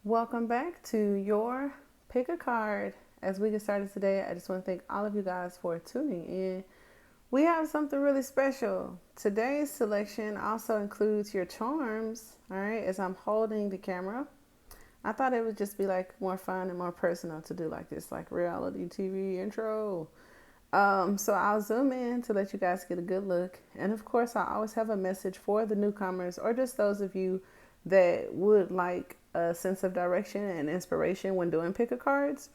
Welcome back to your pick a card. As we get started today, I just want to thank all of you guys for tuning in. We have something really special. Today's selection also includes your charms, all right, as I'm holding the camera. I thought it would just be like more fun and more personal to do like this, like reality TV intro. So I'll zoom in to let you guys get a good look. And of course, I always have a message for the newcomers or just those of you that would like a sense of direction and inspiration when doing pick a cards.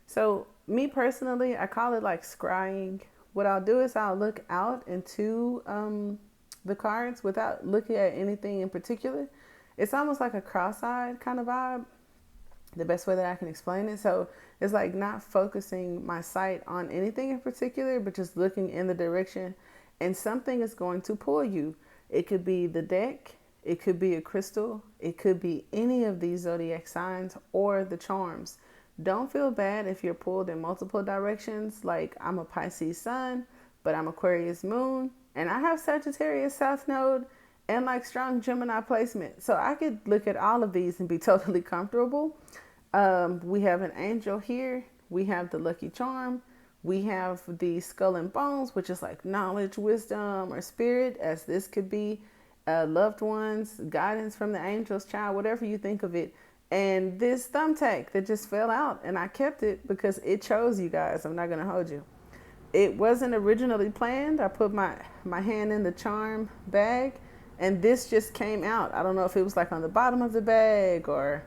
So me personally, I call it like scrying. What I'll do is I'll look out into the cards without looking at anything in particular. It's almost like a cross-eyed kind of vibe, the best way that I can explain it. So it's like not focusing my sight on anything in particular, but just looking in the direction, and something is going to pull you. It could be the deck, it could be a crystal, it could be any of these zodiac signs or the charms. Don't feel bad if you're pulled in multiple directions. Like I'm a Pisces sun, but I'm Aquarius moon, and I have Sagittarius south node and like strong Gemini placement. So I could look at all of these and be totally comfortable. We have an angel here. We have the lucky charm. We have the skull and bones, which is like knowledge, wisdom, or spirit, as this could be loved ones, guidance from the angels, child, whatever you think of it. And this thumbtack that just fell out, and I kept it because it chose you guys. I'm not going to hold you. It wasn't originally planned. I put my hand in the charm bag, and this just came out. I don't know if it was like on the bottom of the bag or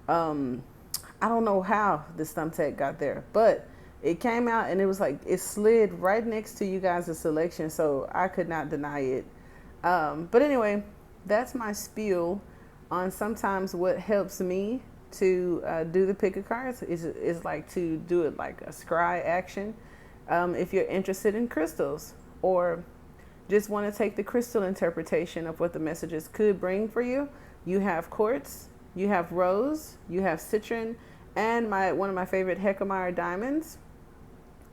I don't know how this thumbtack got there, but it came out and it was like it slid right next to you guys' selection, so I could not deny it. But anyway, that's my spiel on sometimes what helps me to do the pick of cards is like to do it like a scry action. If you're interested in crystals or just want to take the crystal interpretation of what the messages could bring for you, you have quartz, you have rose, you have citron, and one of my favorite Heckmeyer diamonds,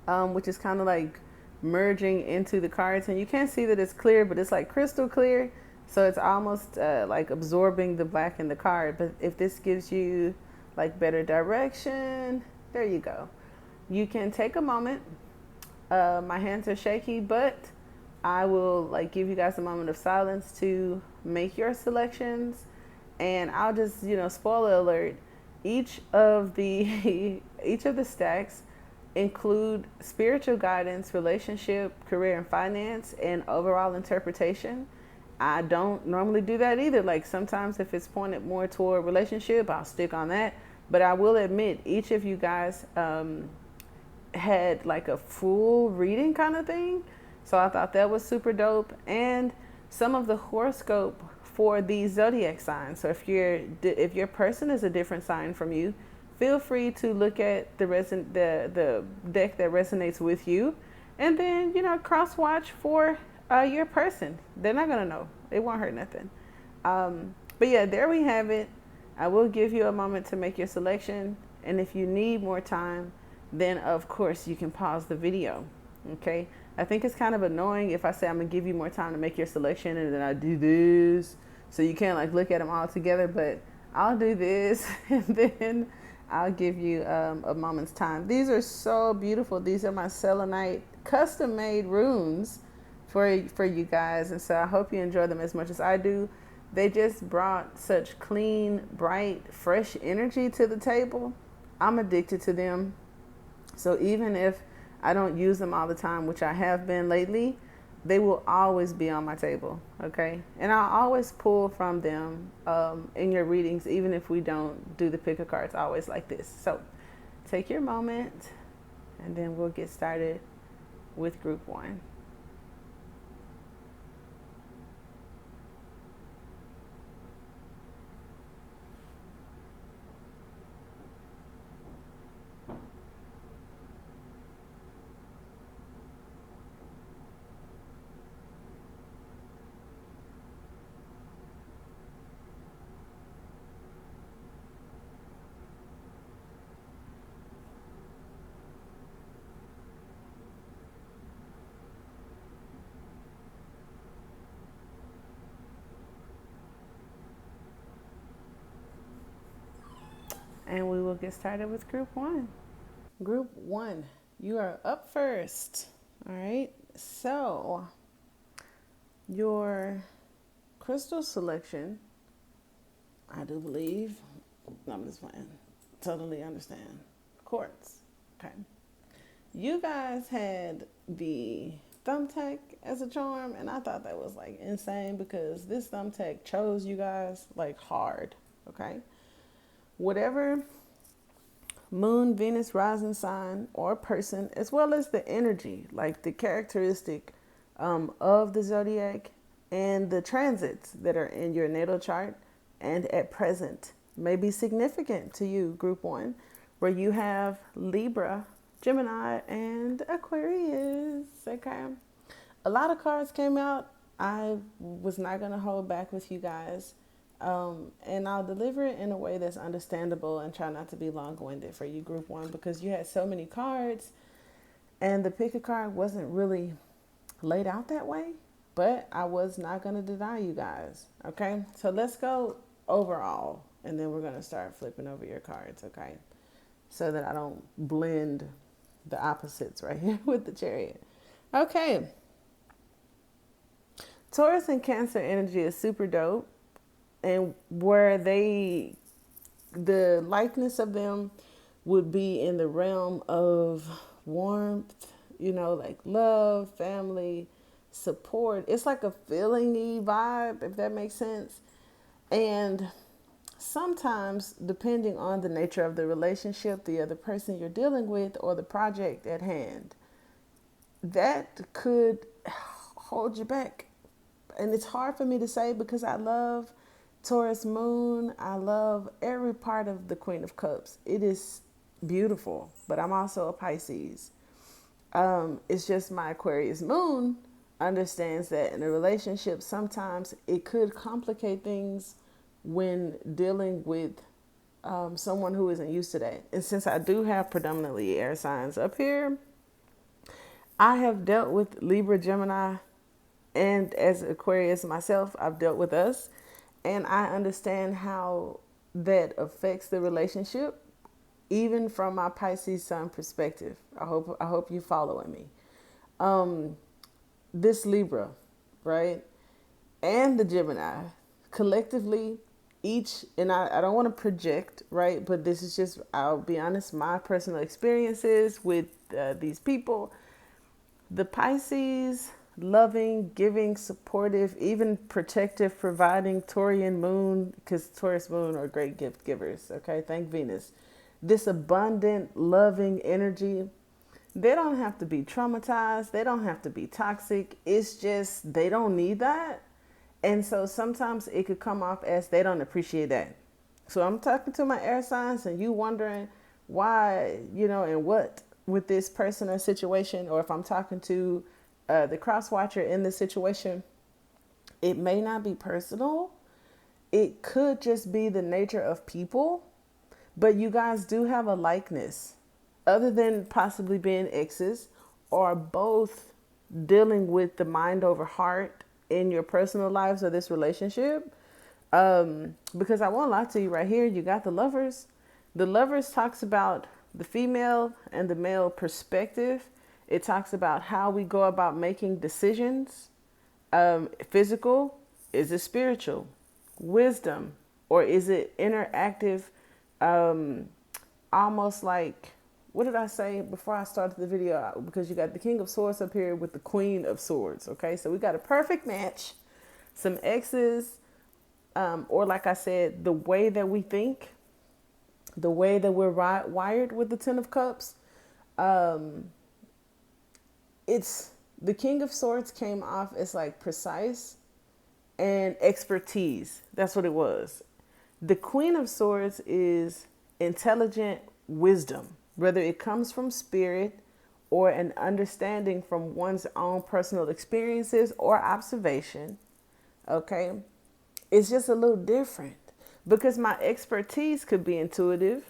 which is kind of like merging into the cards. And you can't see that it's clear, but it's like crystal clear. So it's almost like absorbing the black in the card. But if this gives you like better direction, there you go. You can take a moment. My hands are shaky, but I will like give you guys a moment of silence to make your selections. And I'll just, spoiler alert, each of the each of the stacks include spiritual guidance, relationship, career and finance, and overall interpretation. I don't normally do that either. Like sometimes if it's pointed more toward relationship, I'll stick on that. But I will admit, each of you guys had like a full reading kind of thing. So I thought that was super dope. And some of the horoscope for these zodiac signs. So if your person is a different sign from you, feel free to look at the deck that resonates with you, and then cross watch for your person. They're not gonna know. It won't hurt nothing. But yeah, there we have it. I will give you a moment to make your selection, and if you need more time, then of course you can pause the video. Okay. I think it's kind of annoying if I say I'm gonna give you more time to make your selection and then I do this, so you can't like look at them all together. But I'll do this and then I'll give you a moment's time. These are so beautiful. These are my selenite custom made runes for you guys, and so I hope you enjoy them as much as I do. They just brought such clean, bright, fresh energy to the table. I'm addicted to them. So even if I don't use them all the time, which I have been lately, they will always be on my table, okay? And I'll always pull from them in your readings, even if we don't do the pick of cards always like this. So take your moment, and then we'll get started with group one. And we will get started with group one. Group one, you are up first. All right. So, your crystal selection, I do believe, no, I'm just playing, totally understand. Quartz. Okay. You guys had the thumbtack as a charm, and I thought that was like insane because this thumbtack chose you guys like hard. Okay. Whatever moon, Venus, rising sign, or person, as well as the energy, like the characteristic of the zodiac and the transits that are in your natal chart and at present may be significant to you, group one, where you have Libra, Gemini, and Aquarius. Okay. A lot of cards came out. I was not going to hold back with you guys. And I'll deliver it in a way that's understandable and try not to be long-winded for you, group one, because you had so many cards and the pick a card wasn't really laid out that way. But I was not going to deny you guys. Okay. So let's go overall and then we're going to start flipping over your cards. Okay. So that I don't blend the opposites right here with the Chariot. Okay. Taurus and Cancer energy is super dope. And where the likeness of them would be in the realm of warmth, like love, family, support. It's like a feeling-y vibe, if that makes sense. And sometimes, depending on the nature of the relationship, the other person you're dealing with, or the project at hand, that could hold you back. And it's hard for me to say because I love Taurus moon. I love every part of the Queen of Cups. It is beautiful, but I'm also a Pisces. It's just my Aquarius moon understands that in a relationship, sometimes it could complicate things when dealing with someone who isn't used to that. And since I do have predominantly air signs up here, I have dealt with Libra, Gemini, and as Aquarius myself, I've dealt with us. And I understand how that affects the relationship, even from my Pisces sun perspective. I hope you following me. This Libra, right, and the Gemini, collectively, each, and I don't want to project, right, but this is just, I'll be honest, my personal experiences with these people. The Pisces, loving, giving, supportive, even protective, providing Taurian moon, because Taurus moon are great gift givers. Okay, thank Venus. This abundant, loving energy, they don't have to be traumatized. They don't have to be toxic. It's just they don't need that. And so sometimes it could come off as they don't appreciate that. So I'm talking to my air signs and you wondering why, and what with this person or situation, or if I'm talking to the cross watcher in this situation, it may not be personal. It could just be the nature of people, but you guys do have a likeness other than possibly being exes or both dealing with the mind over heart in your personal lives or this relationship. Because I won't lie to you right here, you got the lovers. The lovers talks about the female and the male perspective. It talks about how we go about making decisions. Physical, is it spiritual? Wisdom, or is it interactive? Almost like, what did I say before I started the video? Because you got the King of Swords up here with the Queen of Swords. Okay, so we got a perfect match. Some X's, or like I said, the way that we think, the way that we're wired with the Ten of Cups. It's the King of Swords came off as like precise and expertise. That's what it was. The Queen of Swords is intelligent wisdom, whether it comes from spirit or an understanding from one's own personal experiences or observation. Okay. It's just a little different because my expertise could be intuitive,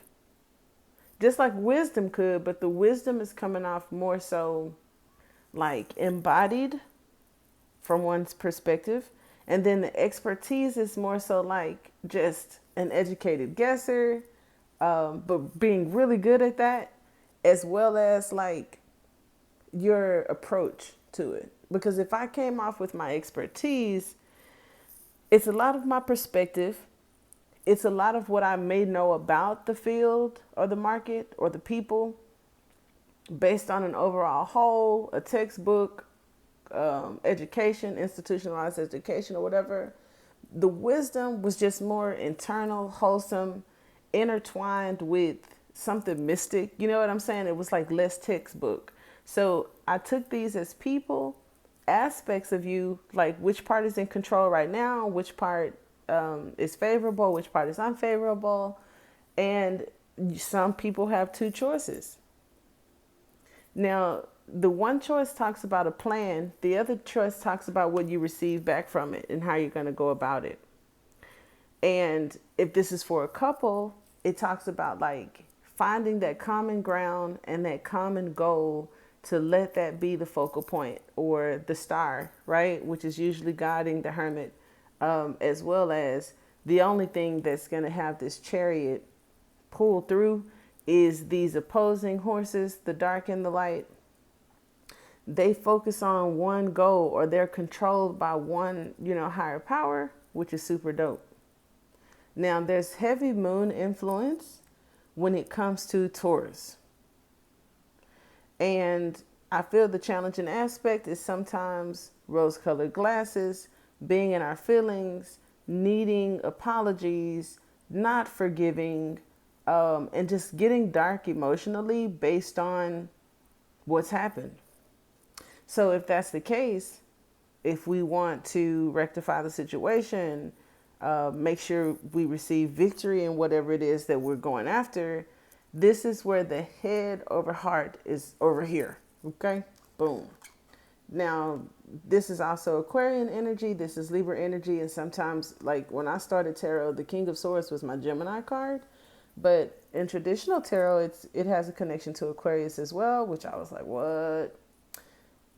just like wisdom could, but the wisdom is coming off more so like embodied from one's perspective. And then the expertise is more so like just an educated guesser, but being really good at that, as well as like your approach to it. Because if I came off with my expertise, it's a lot of my perspective. It's a lot of what I may know about the field or the market or the people based on an overall whole, a textbook, education, institutionalized education, or whatever. The wisdom was just more internal, wholesome, intertwined with something mystic. You know what I'm saying? It was like less textbook. So I took these as people, aspects of you, like which part is in control right now, which part is favorable, which part is unfavorable. And some people have two choices. Now, the one choice talks about a plan. The other choice talks about what you receive back from it and how you're going to go about it. And if this is for a couple, it talks about like finding that common ground and that common goal to let that be the focal point or the star, right? Which is usually guiding the hermit, as well as the only thing that's going to have this chariot pull through is these opposing horses, the dark and the light. They focus on one goal, or they're controlled by one, higher power, which is super dope. Now, there's heavy moon influence when it comes to Taurus. And I feel the challenging aspect is sometimes rose-colored glasses, being in our feelings, needing apologies, not forgiving, and just getting dark emotionally based on what's happened. So if that's the case, if we want to rectify the situation, make sure we receive victory in whatever it is that we're going after, this is where the head over heart is over here. Okay, boom. Now, this is also Aquarian energy. This is Libra energy. And sometimes, like when I started tarot, the King of Swords was my Gemini card. But in traditional tarot, it has a connection to Aquarius as well, which I was like, what?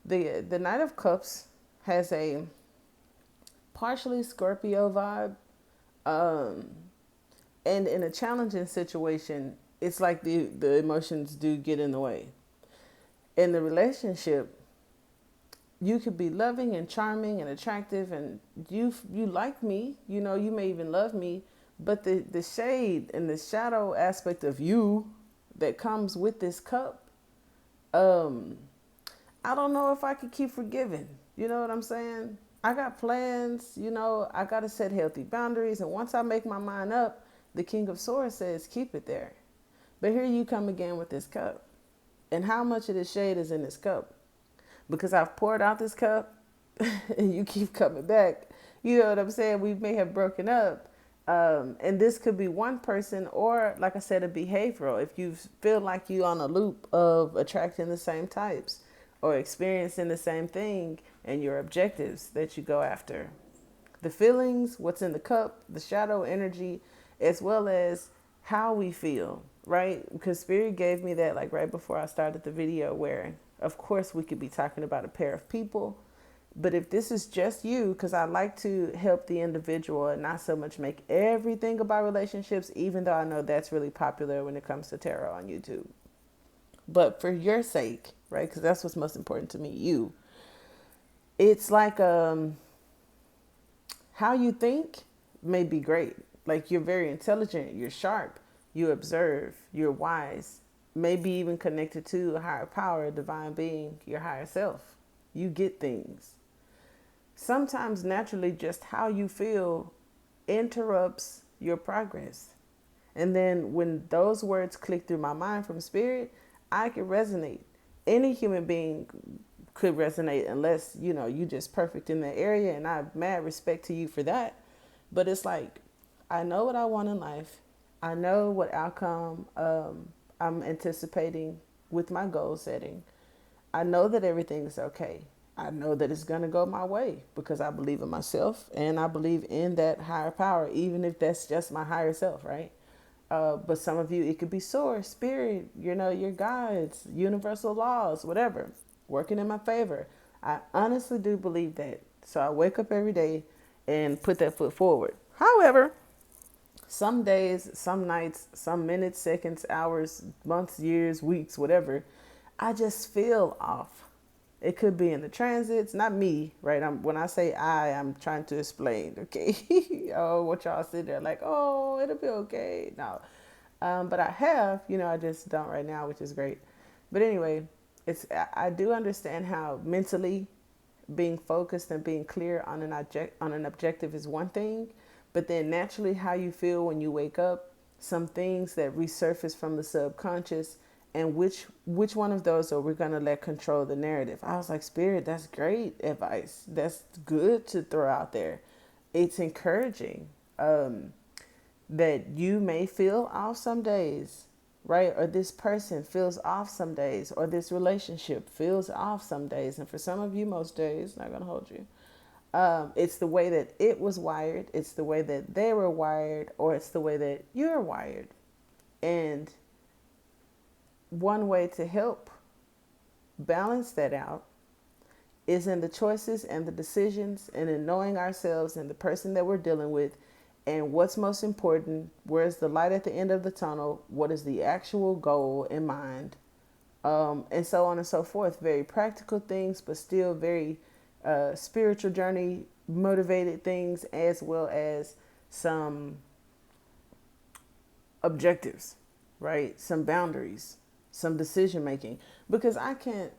The Knight of Cups has a partially Scorpio vibe. And in a challenging situation, it's like the emotions do get in the way. In the relationship, you could be loving and charming and attractive, and you like me, you may even love me, but the shade and the shadow aspect of you that comes with this cup, I don't know if I could keep forgiving. You know what I'm saying? I got plans, I got to set healthy boundaries. And once I make my mind up, the King of Swords says, keep it there. But here you come again with this cup. And how much of this shade is in this cup? Because I've poured out this cup and you keep coming back. You know what I'm saying? We may have broken up. And this could be one person, or like I said, a behavioral. If you feel like you're on a loop of attracting the same types or experiencing the same thing, and your objectives that you go after. The feelings, what's in the cup, the shadow energy, as well as how we feel, right? Because Spirit gave me that like right before I started the video, where of course we could be talking about a pair of people, but if this is just you, because I like to help the individual and not so much make everything about relationships, even though I know that's really popular when it comes to tarot on YouTube. But for your sake, right, because that's what's most important to me, you. It's like how you think may be great. Like you're very intelligent, you're sharp, you observe, you're wise, maybe even connected to a higher power, a divine being, your higher self. You get things. Sometimes naturally just how you feel interrupts your progress. And then when those words click through my mind from Spirit, I can resonate. Any human being could resonate unless, you just perfect in that area. And I have mad respect to you for that. But it's like, I know what I want in life. I know what outcome I'm anticipating with my goal setting. I know that everything is okay. I know that it's going to go my way because I believe in myself and I believe in that higher power, even if that's just my higher self, right? But some of you, it could be source, spirit, your guides, universal laws, whatever, working in my favor. I honestly do believe that. So I wake up every day and put that foot forward. However, Some days, some nights, some minutes, seconds, hours, months, years, weeks, whatever, I just feel off. It could be in the transits, not me, right? When I say I'm trying to explain, okay? Oh, what y'all sit there like, oh, it'll be okay. No, but I have, I just don't right now, which is great. But anyway, I do understand how mentally being focused and being clear on an objective is one thing, but then naturally how you feel when you wake up, some things that resurface from the subconscious, and which one of those are we going to let control the narrative. I was like, Spirit, that's great advice, that's good to throw out there. It's encouraging that you may feel off some days, right? Or this person feels off some days, or this relationship feels off some days. And for some of you, most days, not going to hold you. It's the way that it was wired. It's the way that they were wired, or it's the way that you're wired. And one way to help balance that out is in the choices and the decisions, and in knowing ourselves and the person that we're dealing with, and what's most important, where's the light at the end of the tunnel, what is the actual goal in mind, and so on and so forth. Very practical things, but still very spiritual journey motivated things, as well as some objectives, right? Some boundaries, some decision making. Because I can't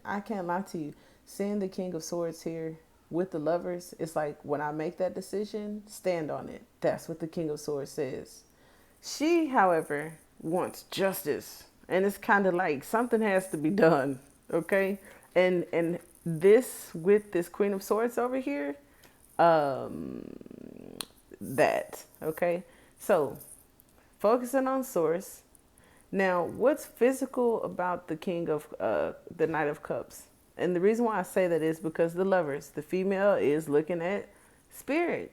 lie to you, seeing the King of Swords here with the Lovers, it's like when I make that decision, stand on it. That's what the King of Swords says. She, however, wants justice, and it's kind of like something has to be done, okay? And this with this Queen of Swords over here, that, okay? So focusing on source. Now, what's physical about the King of the Knight of Cups? And the reason why I say that is because the Lovers, the female is looking at spirit.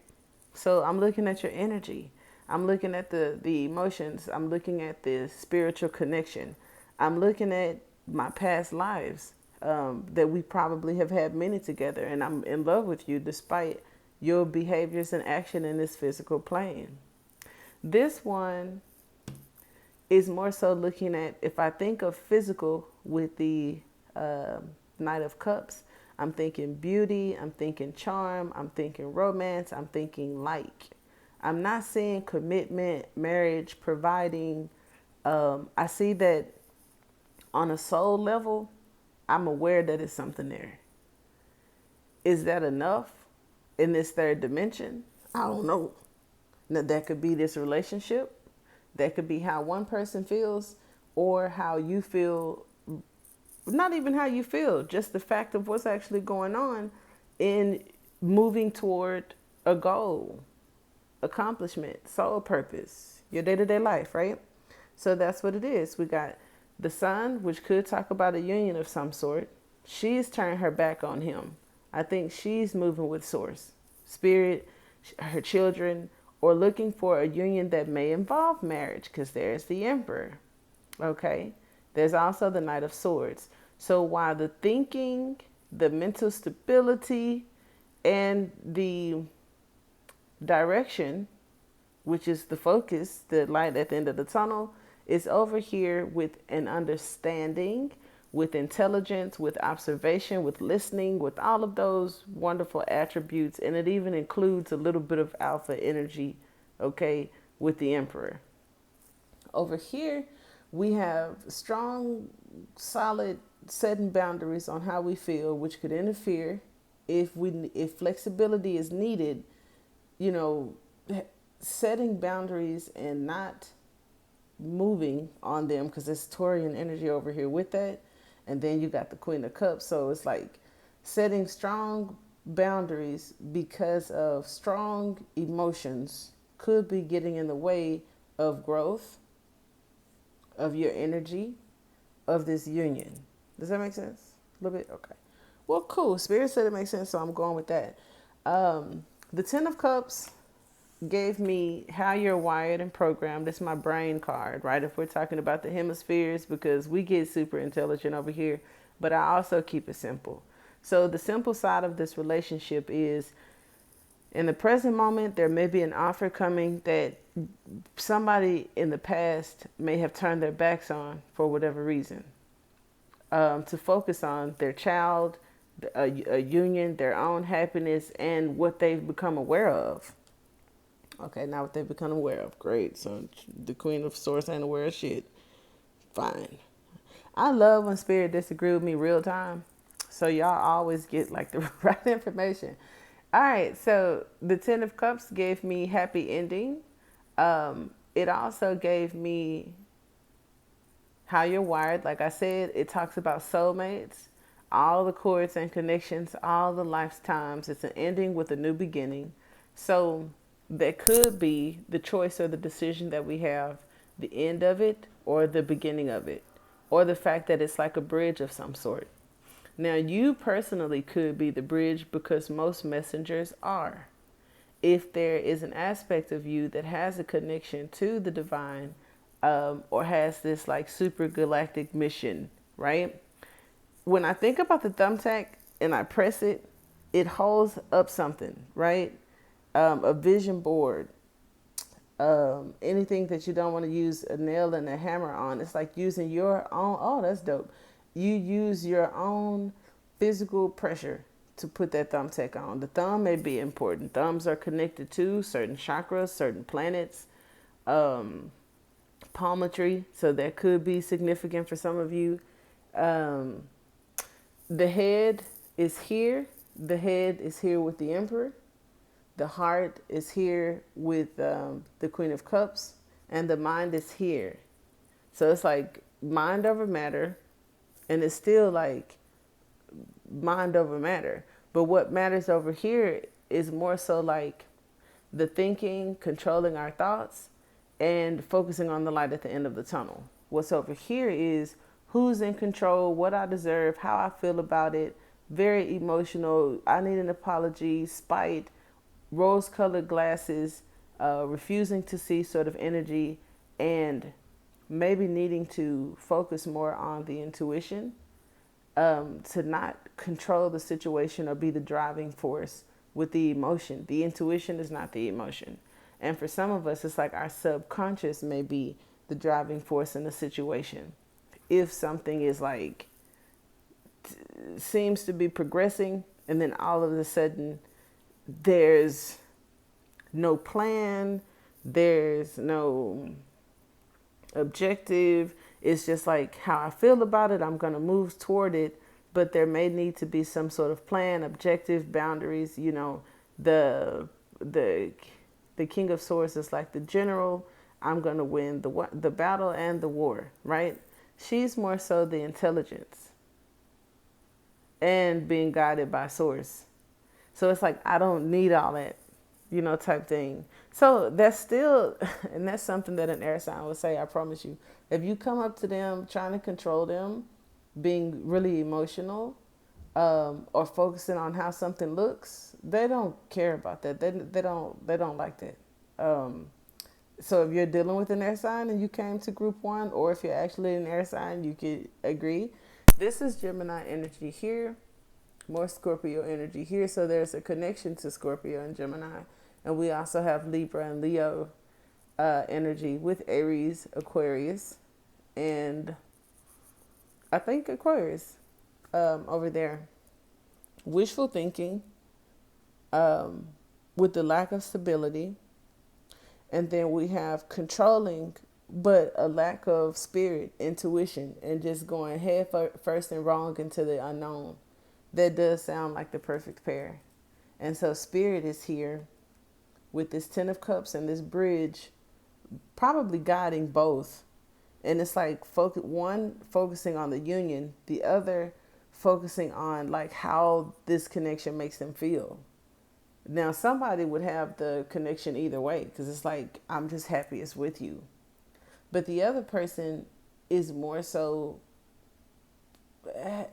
So I'm looking at your energy. I'm looking at the emotions. I'm looking at the spiritual connection. I'm looking at my past lives that we probably have had many together. And I'm in love with you despite your behaviors and action in this physical plane. This one is more so looking at, if I think of physical with the Knight of Cups, I'm thinking beauty, I'm thinking charm, I'm thinking romance, I'm thinking like. I'm not seeing commitment, marriage, providing. I see that on a soul level, I'm aware that it's something there. Is that enough in this third dimension? I don't know. Now, that could be this relationship. That could be how one person feels, or how you feel. Not even how you feel, just the fact of what's actually going on in moving toward a goal, accomplishment, soul purpose, your day-to-day life, right? So that's what it is. We got the Sun, which could talk about a union of some sort. She's turned her back on him. I think she's moving with source, spirit, her children, or looking for a union that may involve marriage, because there's the Emperor, okay? There's also the Knight of Swords. So while the thinking, the mental stability, and the direction, which is the focus, the light at the end of the tunnel, is over here with an understanding, with intelligence, with observation, with listening, with all of those wonderful attributes. And it even includes a little bit of alpha energy, okay, with the Emperor. Over here, we have strong, solid setting boundaries on how we feel, which could interfere if flexibility is needed, setting boundaries and not moving on them, because it's Taurian energy over here with that. And then you got the Queen of Cups. So it's like setting strong boundaries because of strong emotions could be getting in the way of growth, of your energy, of this union. Does that make sense? A little bit? Okay. Well, cool. Spirit said it makes sense, so I'm going with that. The Ten of Cups gave me how you're wired and programmed. It's my brain card, right? If we're talking about the hemispheres, because we get super intelligent over here, but I also keep it simple. So the simple side of this relationship is, in the present moment, there may be an offer coming that somebody in the past may have turned their backs on for whatever reason, to focus on their child, a union, their own happiness, and what they've become aware of. Okay, now what they've become aware of. Great. So the Queen of Swords ain't aware of shit. Fine. I love when Spirit disagree with me real time. So y'all always get like the right information. All right, so the Ten of Cups gave me happy ending. It also gave me how you're wired. Like I said, it talks about soulmates, all the chords and connections, all the lifetimes. It's an ending with a new beginning. So that could be the choice or the decision that we have, the end of it or the beginning of it, or the fact that it's like a bridge of some sort. Now, you personally could be the bridge because most messengers are. If there is an aspect of you that has a connection to the divine, or has this like super galactic mission, right? When I think about the thumbtack and I press it, it holds up something, right? A vision board, anything that you don't want to use a nail and a hammer on. It's like using your own, oh, that's dope. You use your own physical pressure to put that thumbtack on. The thumb may be important. Thumbs are connected to certain chakras, certain planets, palmetry. So that could be significant for some of you. The head is here. The head is here with the Emperor. The heart is here with the Queen of Cups, and the mind is here. So it's like mind over matter, and it's still like mind over matter. But what matters over here is more so like the thinking, controlling our thoughts, and focusing on the light at the end of the tunnel. What's over here is who's in control, what I deserve, how I feel about it. Very emotional. I need an apology, spite, rose-colored glasses, refusing to see sort of energy, and maybe needing to focus more on the intuition, to not control the situation or be the driving force with the emotion. The intuition is not the emotion. And for some of us, it's like our subconscious may be the driving force in the situation. If something is like, seems to be progressing, and then all of a sudden there's no plan, there's no objective. It's just like how I feel about it, I'm going to move toward it, but there may need to be some sort of plan, objective, boundaries. You know, the King of Swords is like the general. I'm going to win the battle and the war, right? She's more so the intelligence and being guided by source. So it's like, I don't need all that, you know, type thing. So that's still, and that's something that an air sign would say, I promise you. If you come up to them trying to control them, being really emotional, or focusing on how something looks, they don't care about that. They don't like that. So if you're dealing with an air sign and you came to group 1, or if you're actually an air sign, you could agree. This is Gemini energy here, more Scorpio energy here. So there's a connection to Scorpio and Gemini. And we also have Libra and Leo energy with Aries, Aquarius, and I think Aquarius over there. Wishful thinking, with the lack of stability. And then we have controlling, but a lack of spirit, intuition, and just going head first and wrong into the unknown. That does sound like the perfect pair. And so spirit is here with this Ten of Cups and this bridge, probably guiding both. And it's like one focusing on the union, the other focusing on like how this connection makes them feel. Now, somebody would have the connection either way, because it's like, I'm just happiest with you. But the other person is more so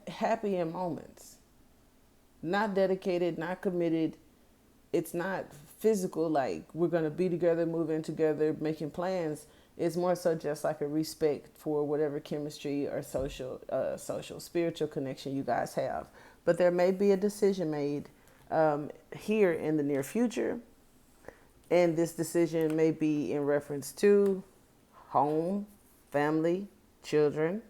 happy in moments, not dedicated, not committed. It's not physical, like we're going to be together, move in together, making plans. It's more so just like a respect for whatever chemistry or social, spiritual connection you guys have. But there may be a decision made here in the near future And this decision may be in reference to home, family, children,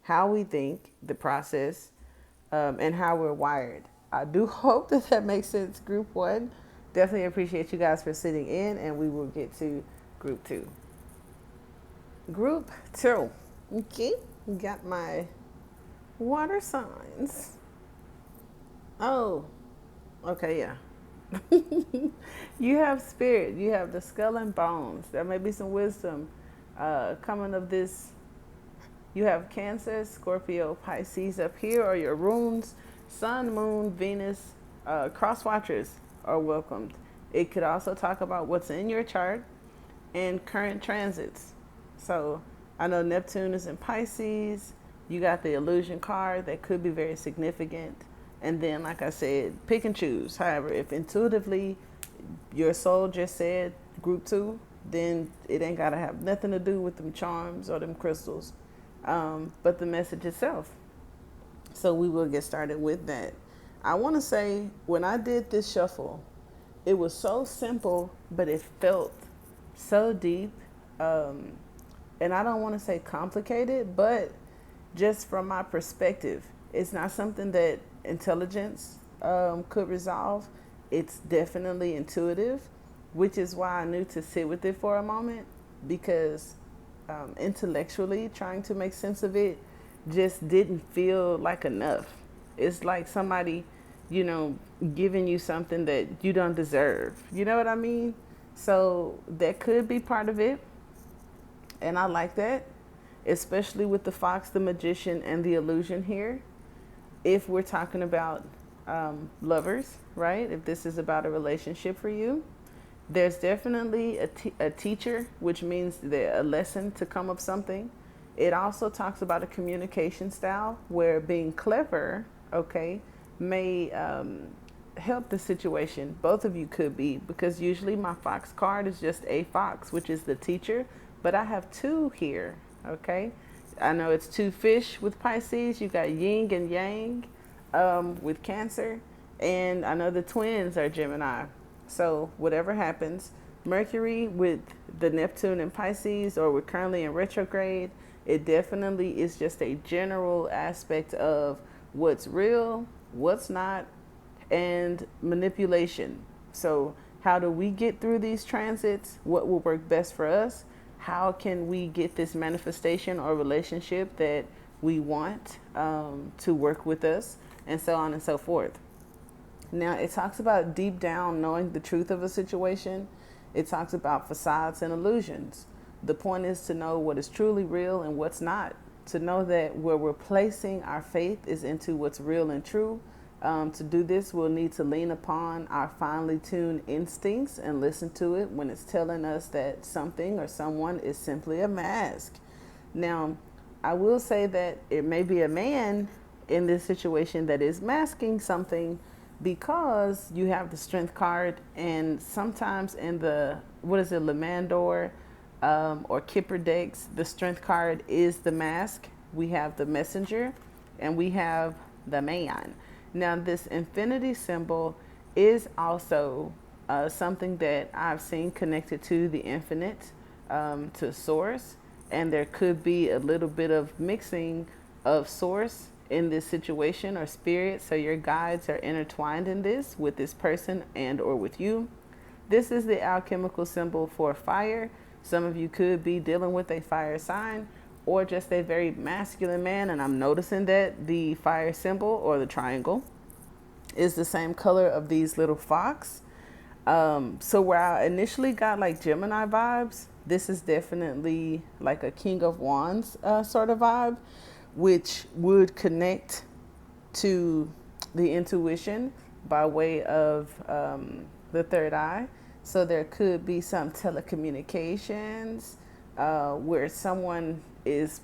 how we think, the process, and how we're wired. I do hope that that makes sense, group one. Definitely appreciate you guys for sitting in, and we will get to group two. Group two. Okay, got my water signs. Oh, okay, yeah. You have spirit, you have the skull and bones. There may be some wisdom coming of this. You have Cancer, Scorpio, Pisces up here, or your runes. Sun, Moon, Venus, cross watchers are welcomed. It could also talk about what's in your chart and current transits. So I know Neptune is in Pisces. You got the illusion card that could be very significant. And then, like I said, pick and choose. However, if intuitively your soul just said group two, then it ain't got to have nothing to do with them charms or them crystals, but the message itself. So we will get started with that. I want to say, when I did this shuffle, it was so simple, but it felt so deep. And I don't want to say complicated, but just from my perspective, it's not something that intelligence could resolve. It's definitely intuitive, which is why I knew to sit with it for a moment, because intellectually trying to make sense of it just didn't feel like enough. It's like somebody, giving you something that you don't deserve. You know what I mean? So that could be part of it. And I like that, especially with the fox, the magician, and the illusion here. If we're talking about lovers, right? If this is about a relationship for you, there's definitely a teacher, which means a lesson to come of something. It also talks about a communication style where being clever, okay, may help the situation. Both of you could be, because usually my fox card is just a fox, which is the teacher, but I have two here, okay? I know it's two fish with Pisces. You got yin and yang with Cancer. And I know the twins are Gemini. So whatever happens, Mercury with the Neptune and Pisces, or we're currently in retrograde, it definitely is just a general aspect of what's real, what's not, and manipulation. So how do we get through these transits? What will work best for us? How can we get this manifestation or relationship that we want to work with us, and so on and so forth. Now, it talks about deep down knowing the truth of a situation. It talks about facades and illusions. The point is to know what is truly real and what's not. To know that where we're placing our faith is into what's real and true. To do this, we'll need to lean upon our finely tuned instincts and listen to it when it's telling us that something or someone is simply a mask. Now, I will say that it may be a man in this situation that is masking something, because you have the Strength card, and sometimes in the, Lemandor or Kipper decks, the Strength card is the mask. We have the Messenger, and we have the Man. Now, this infinity symbol is also something that I've seen connected to the infinite, to source, and there could be a little bit of mixing of source in this situation, or spirit. So your guides are intertwined in this with this person and or with you. This is the alchemical symbol for fire. Some of you could be dealing with a fire sign, or just a very masculine man. And I'm noticing that the fire symbol, or the triangle, is the same color of these little fox. So where I initially got like Gemini vibes, this is definitely like a King of Wands sort of vibe, which would connect to the intuition by way of the third eye. So there could be some telecommunications where someone is,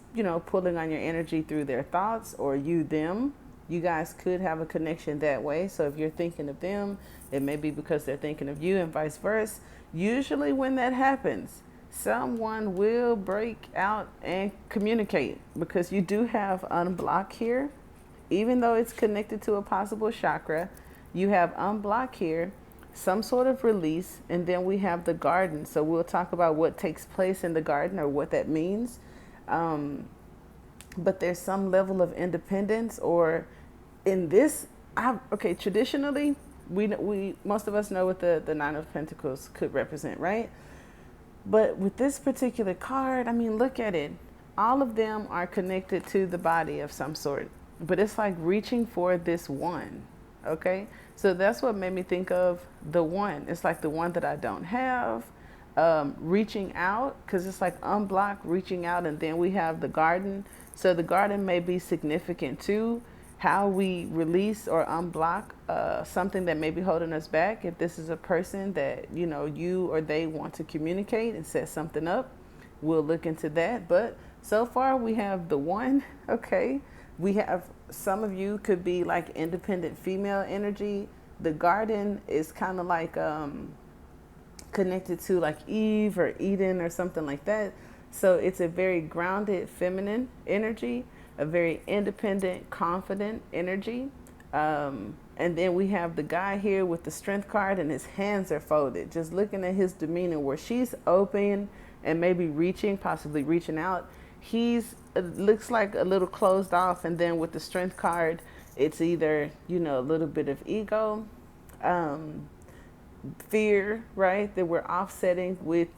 pulling on your energy through their thoughts, or you them. You guys could have a connection that way. So if you're thinking of them, it may be because they're thinking of you, and vice versa. Usually when that happens, someone will break out and communicate, because you do have unblock here. Even though it's connected to a possible chakra, you have unblock here, some sort of release, and then we have the garden. So we'll talk about what takes place in the garden or what that means. But there's some level of independence, or in this, okay, traditionally, we most of us know what the Nine of Pentacles could represent, right? But with this particular card, I mean, look at it. All of them are connected to the body of some sort, but it's like reaching for this one. Okay, so that's what made me think of the one. It's like the one that I don't have. Reaching out, because it's like unblock, reaching out, and then we have the garden. So the garden may be significant too, how we release or unblock something that may be holding us back. If this is a person that, you know, you or they want to communicate and set something up, we'll look into that. But so far we have the one. Okay, we have, some of you could be like independent female energy. The garden is kind of like connected to like Eve or Eden or something like that. So it's a very grounded feminine energy, a very independent, confident energy. And then we have the guy here with the strength card, and his hands are folded. Just looking at his demeanor, where she's open and maybe reaching, possibly reaching out. He's, it looks like a little closed off. And then with the strength card, it's either, you know, a little bit of ego, fear, right? That we're offsetting with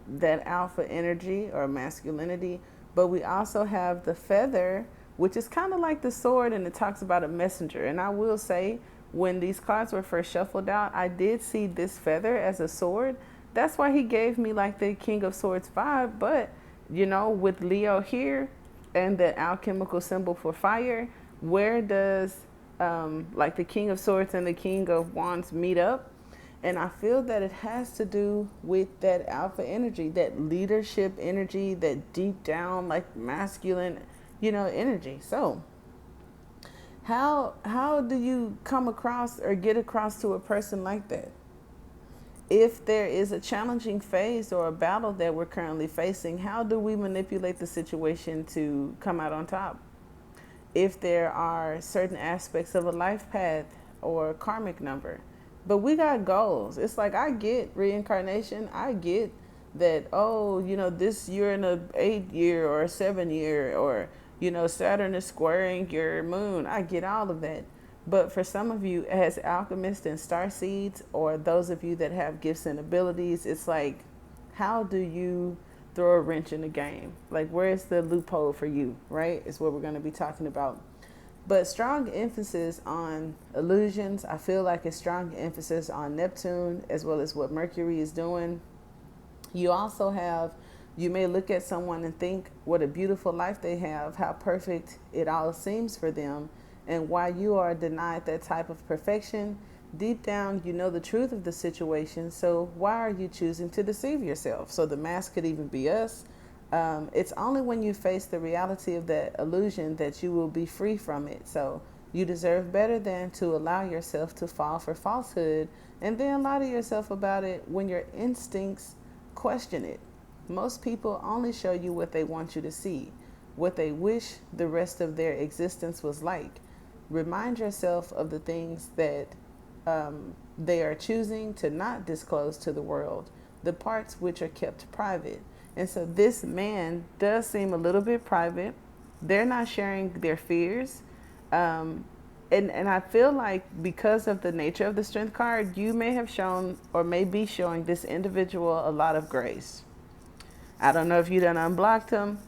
that alpha energy or masculinity. But we also have the feather, which is kind of like the sword, and it talks about a messenger. And I will say, when these cards were first shuffled out, I did see this feather as a sword. That's why he gave me like the King of Swords vibe. But, you know, with Leo here and the alchemical symbol for fire, where does like the King of Swords and the King of Wands meet up? And I feel that it has to do with that alpha energy, that leadership energy, that deep down, like masculine, you know, energy. So how do you come across or get across to a person like that? If there is a challenging phase or a battle that we're currently facing, how do we manipulate the situation to come out on top? If there are certain aspects of a life path or karmic number, but we got goals. It's like, I get reincarnation. I get that, oh, you know, this you're in a 8-year or a 7-year, or, you know, Saturn is squaring your moon. I get all of that. But for some of you, as alchemists and starseeds, or those of you that have gifts and abilities, it's like, how do you throw a wrench in the game? Like, where's the loophole for you, right? Is what we're going to be talking about. But strong emphasis on illusions. I feel like it's strong emphasis on Neptune, as well as what Mercury is doing. You also have, you may look at someone and think what a beautiful life they have, how perfect it all seems for them. And why you are denied that type of perfection, deep down, you know the truth of the situation. So why are you choosing to deceive yourself? So the mask could even be us. It's only when you face the reality of that illusion that you will be free from it. So you deserve better than to allow yourself to fall for falsehood and then lie to yourself about it when your instincts question it. Most people only show you what they want you to see, what they wish the rest of their existence was like. Remind yourself of the things that they are choosing to not disclose to the world, the parts which are kept private. And so this man does seem a little bit private. They're not sharing their fears. And I feel like because of the nature of the strength card, you may have shown or may be showing this individual a lot of grace. I don't know if you done unblocked him.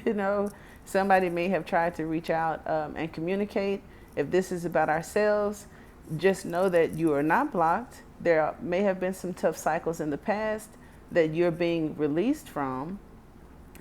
You know, somebody may have tried to reach out and communicate. If this is about ourselves, just know that you are not blocked. There may have been some tough cycles in the past that you're being released from.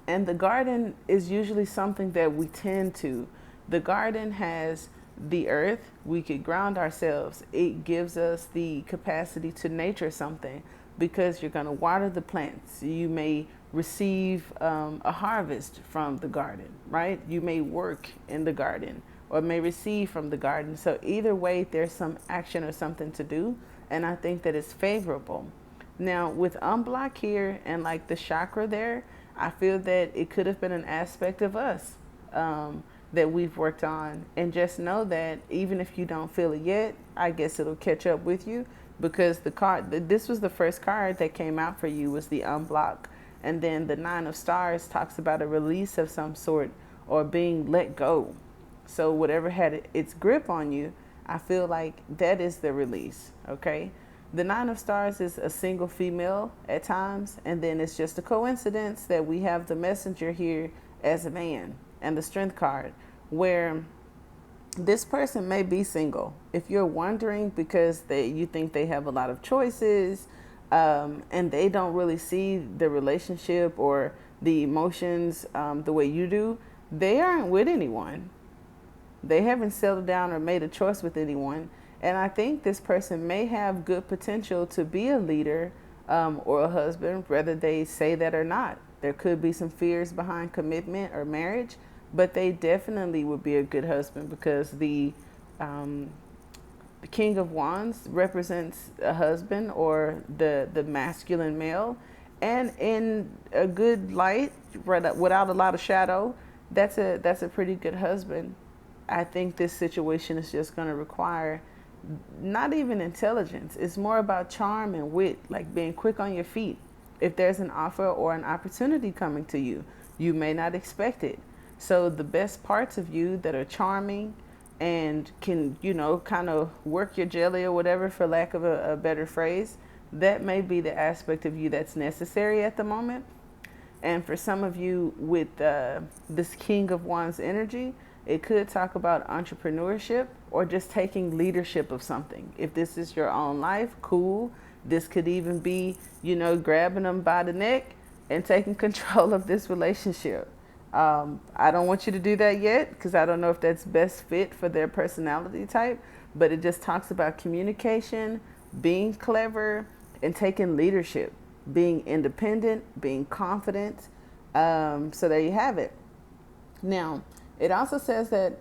And the garden is usually something that we tend to. The garden has the earth. We could ground ourselves. It gives us the capacity to nature something, because you're going to water the plants. You may receive a harvest from the garden, right? You may work in the garden or may receive from the garden. So either way, there's some action or something to do. And I think that it's favorable. Now with unblock here and like the chakra there, I feel that it could have been an aspect of us that we've worked on. And just know that even if you don't feel it yet, I guess it'll catch up with you. because the card, this was the first card that came out for you, was the unblock. And then the Nine of Stars talks about a release of some sort or being let go. So whatever had its grip on you, I feel like that is the release, okay? The Nine of Stars is a single female at times, and then it's just a coincidence that we have the Messenger here as a man and the Strength card, where this person may be single. If you're wondering because you think they have a lot of choices, and they don't really see the relationship or the emotions the way you do, they aren't with anyone. They haven't settled down or made a choice with anyone. And I think this person may have good potential to be a leader or a husband, whether they say that or not. There could be some fears behind commitment or marriage, but they definitely would be a good husband, because the King of Wands represents a husband or the masculine male. And in a good light, without a lot of shadow, that's a pretty good husband. I think this situation is just going to require not even intelligence. It's more about charm and wit, like being quick on your feet. If there's an offer or an opportunity coming to you, you may not expect it. So the best parts of you that are charming and can, kind of work your jelly or whatever, for lack of a better phrase, that may be the aspect of you that's necessary at the moment. And for some of you with this King of Wands energy, it could talk about entrepreneurship or just taking leadership of something. If this is your own life, cool. This could even be, grabbing them by the neck and taking control of this relationship. I don't want you to do that yet, because I don't know if that's best fit for their personality type, but it just talks about communication, being clever, and taking leadership, being independent, being confident. So there you have it. Now, it also says that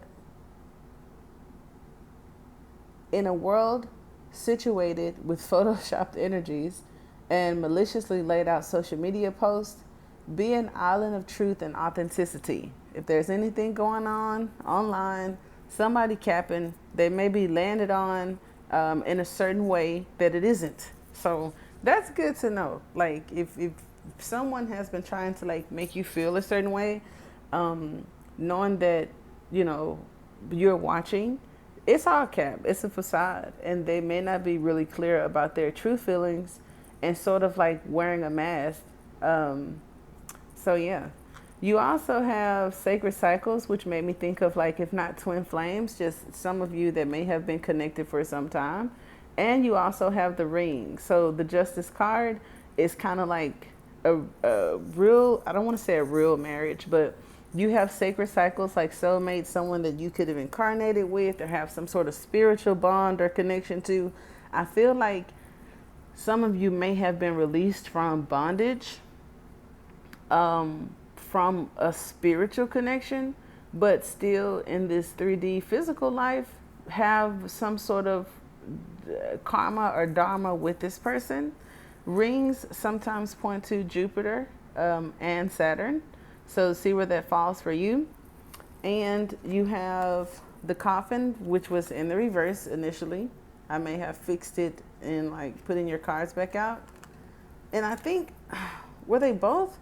in a world situated with photoshopped energies and maliciously laid out social media posts, be an island of truth and authenticity. If there's anything going on online, somebody capping, they may be landed on in a certain way that it isn't. So that's good to know. Like if someone has been trying to make you feel a certain way, knowing that, you're watching, it's all cap, it's a facade, and they may not be really clear about their true feelings and sort of like wearing a mask. So yeah, you also have sacred cycles, which made me think of if not twin flames, just some of you that may have been connected for some time. And you also have the ring. So the Justice card is kind of like a real, I don't want to say a real marriage, but you have sacred cycles, like soulmate, someone that you could have incarnated with or have some sort of spiritual bond or connection to. I feel like some of you may have been released from bondage, from a spiritual connection, but still in this 3D physical life have some sort of karma or dharma with this person. Rings sometimes point to Jupiter and Saturn. So see where that falls for you. And you have the coffin, which was in the reverse initially. I may have fixed it and putting your cards back out. And I think, were they both?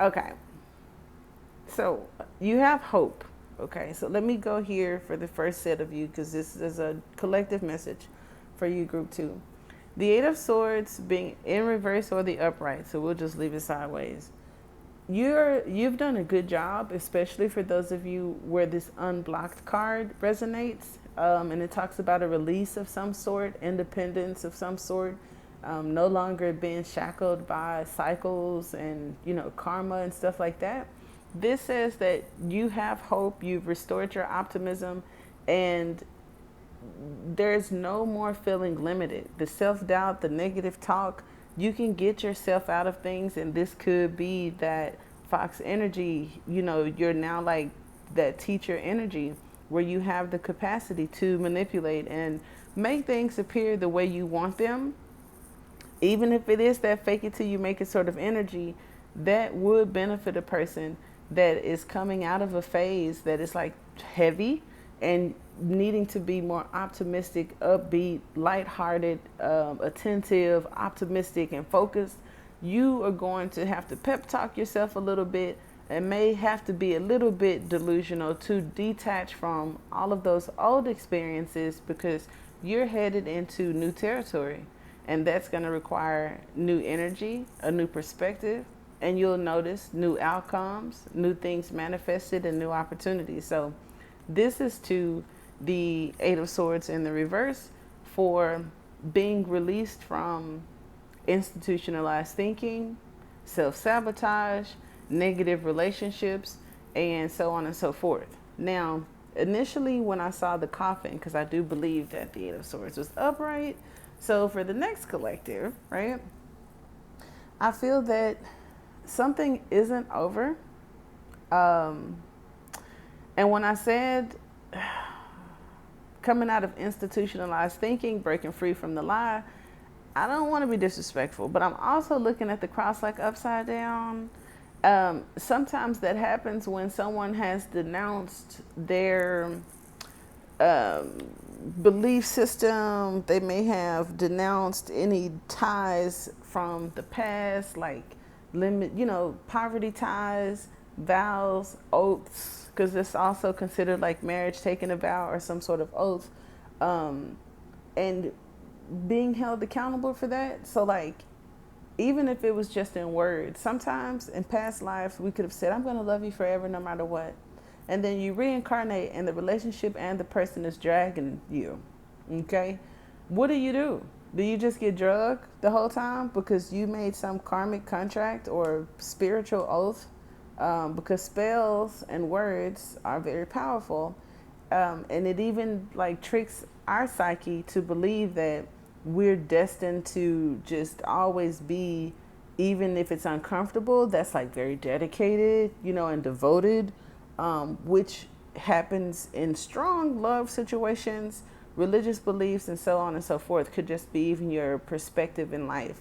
Okay. So you have hope. Okay. So let me go here for the first set of you, because this is a collective message for you, group 2. The Eight of Swords being in reverse or the upright. So we'll just leave it sideways. You've done a good job, especially for those of you where this unblocked card resonates, and it talks about a release of some sort, independence of some sort, no longer being shackled by cycles and karma and stuff like that. This says that you have hope, you've restored your optimism, and there's no more feeling limited. The self-doubt, the negative talk, you can get yourself out of things, and this could be that Fox energy, you're now like that teacher energy where you have the capacity to manipulate and make things appear the way you want them. Even if it is that fake it till you make it sort of energy, that would benefit a person that is coming out of a phase that is heavy and needing to be more optimistic, upbeat, lighthearted, attentive, optimistic, and focused, you are going to have to pep talk yourself a little bit and may have to be a little bit delusional to detach from all of those old experiences because you're headed into new territory. And that's going to require new energy, a new perspective, and you'll notice new outcomes, new things manifested, and new opportunities. So, this is to the Eight of Swords in the reverse for being released from institutionalized thinking, self sabotage, negative relationships, and so on and so forth. Now, initially, when I saw the coffin, because I do believe that the Eight of Swords was upright, so for the next collective, right, I feel that something isn't over. Um, and when I said coming out of institutionalized thinking, breaking free from the lie, I don't want to be disrespectful, but I'm also looking at the cross like upside down. Sometimes that happens when someone has denounced their belief system. They may have denounced any ties from the past, like poverty ties, vows, oaths, because it's also considered like marriage, taking a vow or some sort of oath, and being held accountable for that. So like, even if it was just in words, sometimes in past lives we could have said, I'm going to love you forever no matter what. And then you reincarnate and the relationship and the person is dragging you. Okay? What do? Do you just get drugged the whole time because you made some karmic contract or spiritual oath? Because spells and words are very powerful. And it even like tricks our psyche to believe that we're destined to just always be, even if it's uncomfortable, that's like very dedicated, and devoted, which happens in strong love situations, religious beliefs, and so on and so forth. Could just be even your perspective in life.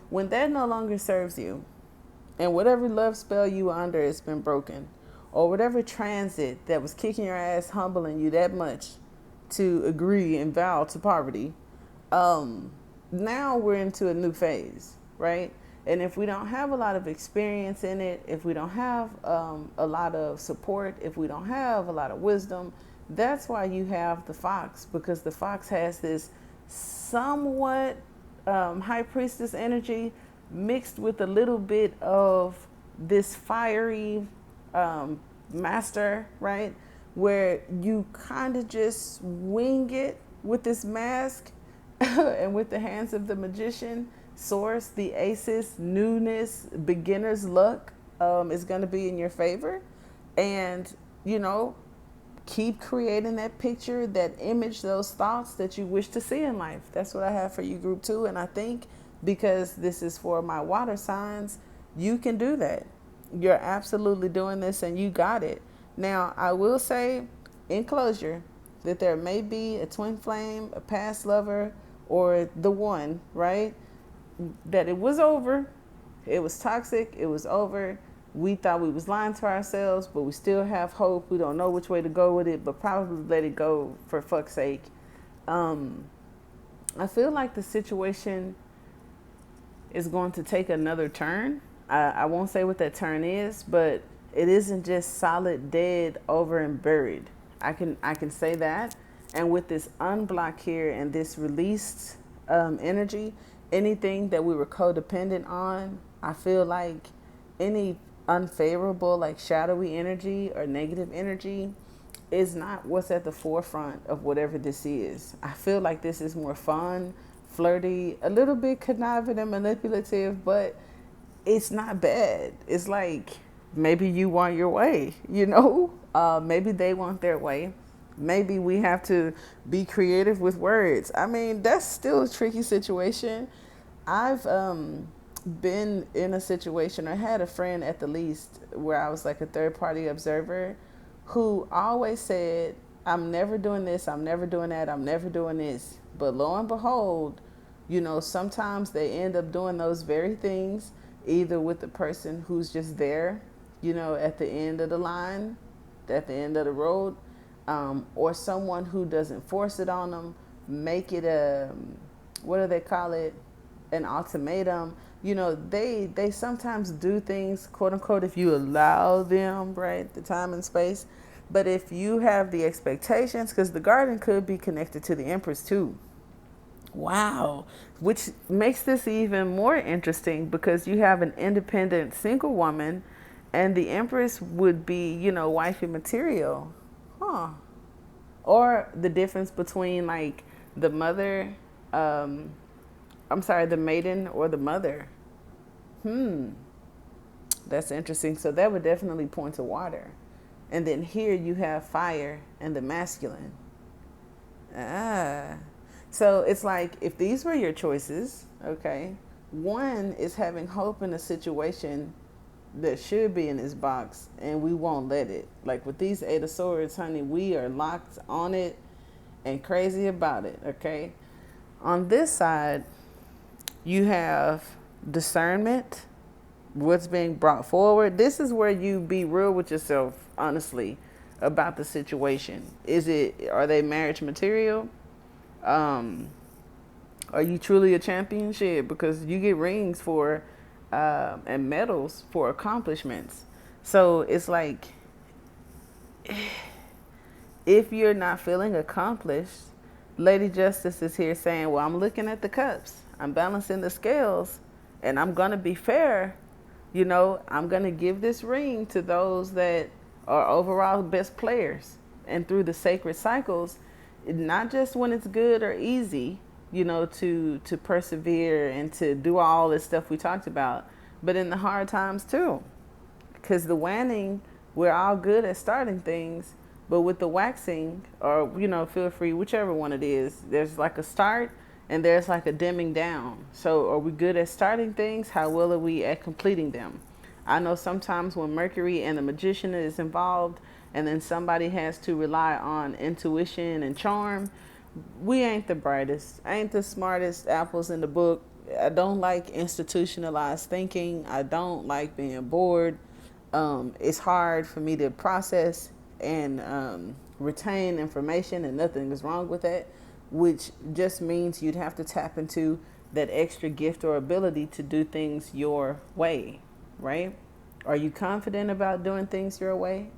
When that no longer serves you, and whatever love spell you were under has been broken, or whatever transit that was kicking your ass, humbling you that much to agree and vow to poverty, now we're into a new phase, right? And if we don't have a lot of experience in it, if we don't have a lot of support, if we don't have a lot of wisdom, that's why you have the fox, because the fox has this somewhat high priestess energy mixed with a little bit of this fiery master, right? Where you kind of just wing it with this mask and with the hands of the magician. Source, the aces, newness, beginner's luck is going to be in your favor. And, keep creating that picture, that image, those thoughts that you wish to see in life. That's what I have for you, group 2. And I think because this is for my water signs, you can do that. You're absolutely doing this and you got it. Now, I will say in closure that there may be a twin flame, a past lover, or the one, right? That it was over. It was toxic. It was over. We thought we was lying to ourselves, but we still have hope. We don't know which way to go with it, but probably let it go for fuck's sake. I feel like the situation is going to take another turn. I won't say what that turn is, but it isn't just solid, dead, over and buried. I can say that. And with this unblock here and this released energy, anything that we were codependent on, I feel like any unfavorable, like shadowy energy or negative energy is not what's at the forefront of whatever this is. I feel like this is more fun, flirty, a little bit conniving and manipulative, but it's not bad. It's like maybe you want your way, maybe they want their way. Maybe we have to be creative with words. I mean, that's still a tricky situation. I've been in a situation, or had a friend at the least, where I was like a third party observer who always said, I'm never doing this, I'm never doing that, I'm never doing this. But lo and behold, sometimes they end up doing those very things, either with the person who's just there, at the end of the line, at the end of the road, or someone who doesn't force it on them, make it a, what do they call it, an ultimatum. You know, they sometimes do things, quote unquote, if you allow them, right, the time and space. But if you have the expectations, because the garden could be connected to the Empress too. Wow. Which makes this even more interesting because you have an independent single woman and the Empress would be, you know, wifey material. Huh. Or the difference between like the mother, I'm sorry, the maiden or the mother. That's interesting. So that would definitely point to water. And then here you have fire and the masculine. Ah. So it's like if these were your choices, okay, one is having hope in a situation that should be in this box and we won't let it. Like with these Eight of Swords, honey, we are locked on it and crazy about it, okay? On this side, you have discernment, what's being brought forward. This is where you be real with yourself, honestly, about the situation. Are they marriage material? Are you truly a championship? Because you get rings for and medals for accomplishments. So it's like if you're not feeling accomplished, Lady Justice is here saying, well, I'm looking at the cups. I'm balancing the scales and I'm going to be fair. You know, I'm going to give this ring to those that are overall best players. And through the sacred cycles, not just when it's good or easy, you know, to persevere and to do all this stuff we talked about, but in the hard times too. Because the wanning, we're all good at starting things, but with the waxing, or, you know, feel free, whichever one it is, there's like a start and there's like a dimming down. So are we good at starting things? How well are we at completing them? I know sometimes when Mercury and the Magician is involved and then somebody has to rely on intuition and charm, we ain't the brightest, ain't the smartest apples in the book. I don't like institutionalized thinking. I don't like being bored. It's hard for me to process and retain information, and nothing is wrong with that, which just means you'd have to tap into that extra gift or ability to do things your way, right? Are you confident about doing things your way?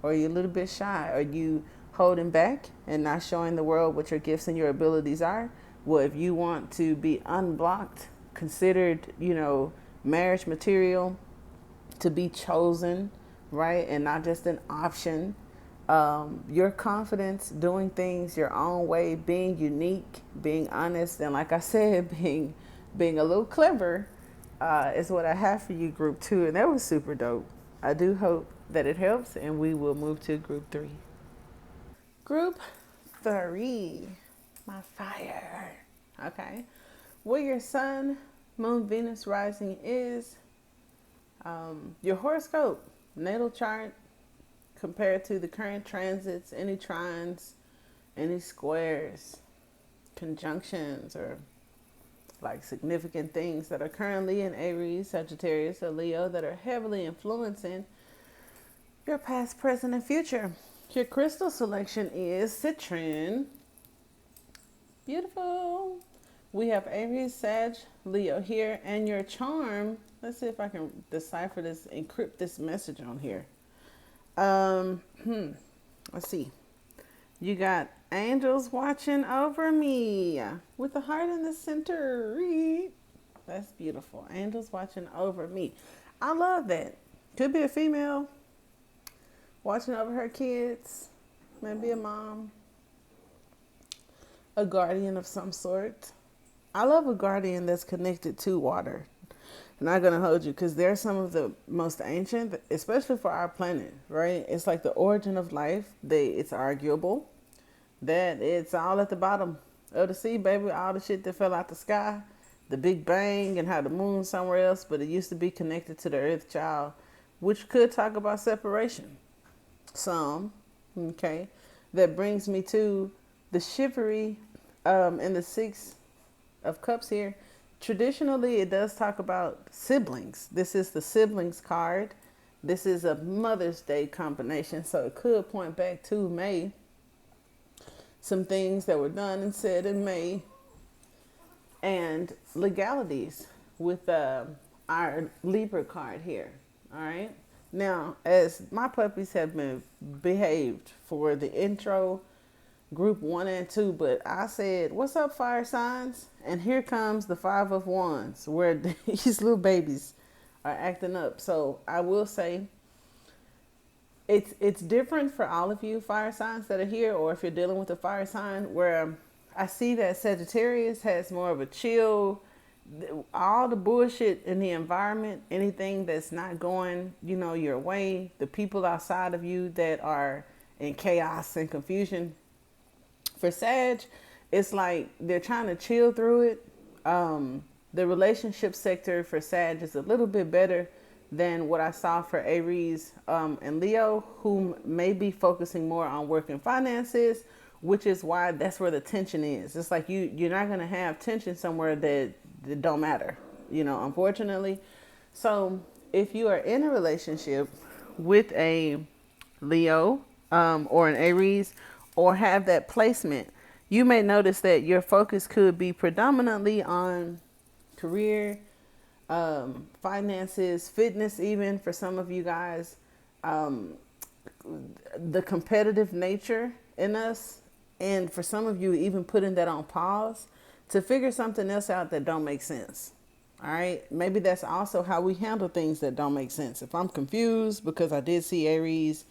Or are you a little bit shy? Are you holding back and not showing the world what your gifts and your abilities are? Well, if you want to be unblocked, considered, you know, marriage material, to be chosen, right? And not just an option. Your confidence, doing things your own way, being unique, being honest, and like I said, being a little clever, is what I have for you, group 2. And that was super dope. I do hope that it helps, and we will move to group 3. Group 3, my fire. Okay. Where your sun, moon, Venus rising is, your horoscope, natal chart, compared to the current transits, any trines, any squares, conjunctions, or like significant things that are currently in Aries, Sagittarius, or Leo that are heavily influencing your past, present, and future. Your crystal selection is citron. Beautiful. We have Aries, Sag, Leo here, and your charm. Let's see if I can decipher this, encrypt this message on here. Let's see. You got angels watching over me with a heart in the center. That's beautiful. Angels watching over me. I love that. Could be a female watching over her kids, maybe a mom, a guardian of some sort. I love a guardian that's connected to water. I'm not going to hold you because they're some of the most ancient, especially for our planet, right? It's like the origin of life. It's arguable that it's all at the bottom of the sea, baby. All the shit that fell out the sky, the Big Bang, and how the moon's somewhere else, but it used to be connected to the Earth Child, which could talk about separation. Some, okay. That brings me to the chivalry in the 6 of Cups here. Traditionally, it does talk about siblings. This is the siblings card. This is a Mother's Day combination, so it could point back to May. Some things that were done and said in May, and legalities with our Libra card here. All right. Now, as my puppies have been behaved for the intro, group 1 and 2, but I said, "What's up, fire signs?" And here comes the 5 of Wands, where these little babies are acting up. So I will say, it's different for all of you fire signs that are here, or if you're dealing with a fire sign, where I see that Sagittarius has more of a chill, all the bullshit in the environment, anything that's not going, your way, the people outside of you that are in chaos and confusion. For Sag, it's like they're trying to chill through it. The relationship sector for Sag is a little bit better than what I saw for Aries and Leo, who may be focusing more on work and finances, which is why that's where the tension is. It's like you're not going to have tension somewhere that don't matter, unfortunately. So if you are in a relationship with a Leo or an Aries, or have that placement, you may notice that your focus could be predominantly on career, finances, fitness, even for some of you guys, the competitive nature in us. And for some of you, even putting that on pause to figure something else out that don't make sense. All right. Maybe that's also how we handle things that don't make sense. If I'm confused, because I did see Aries,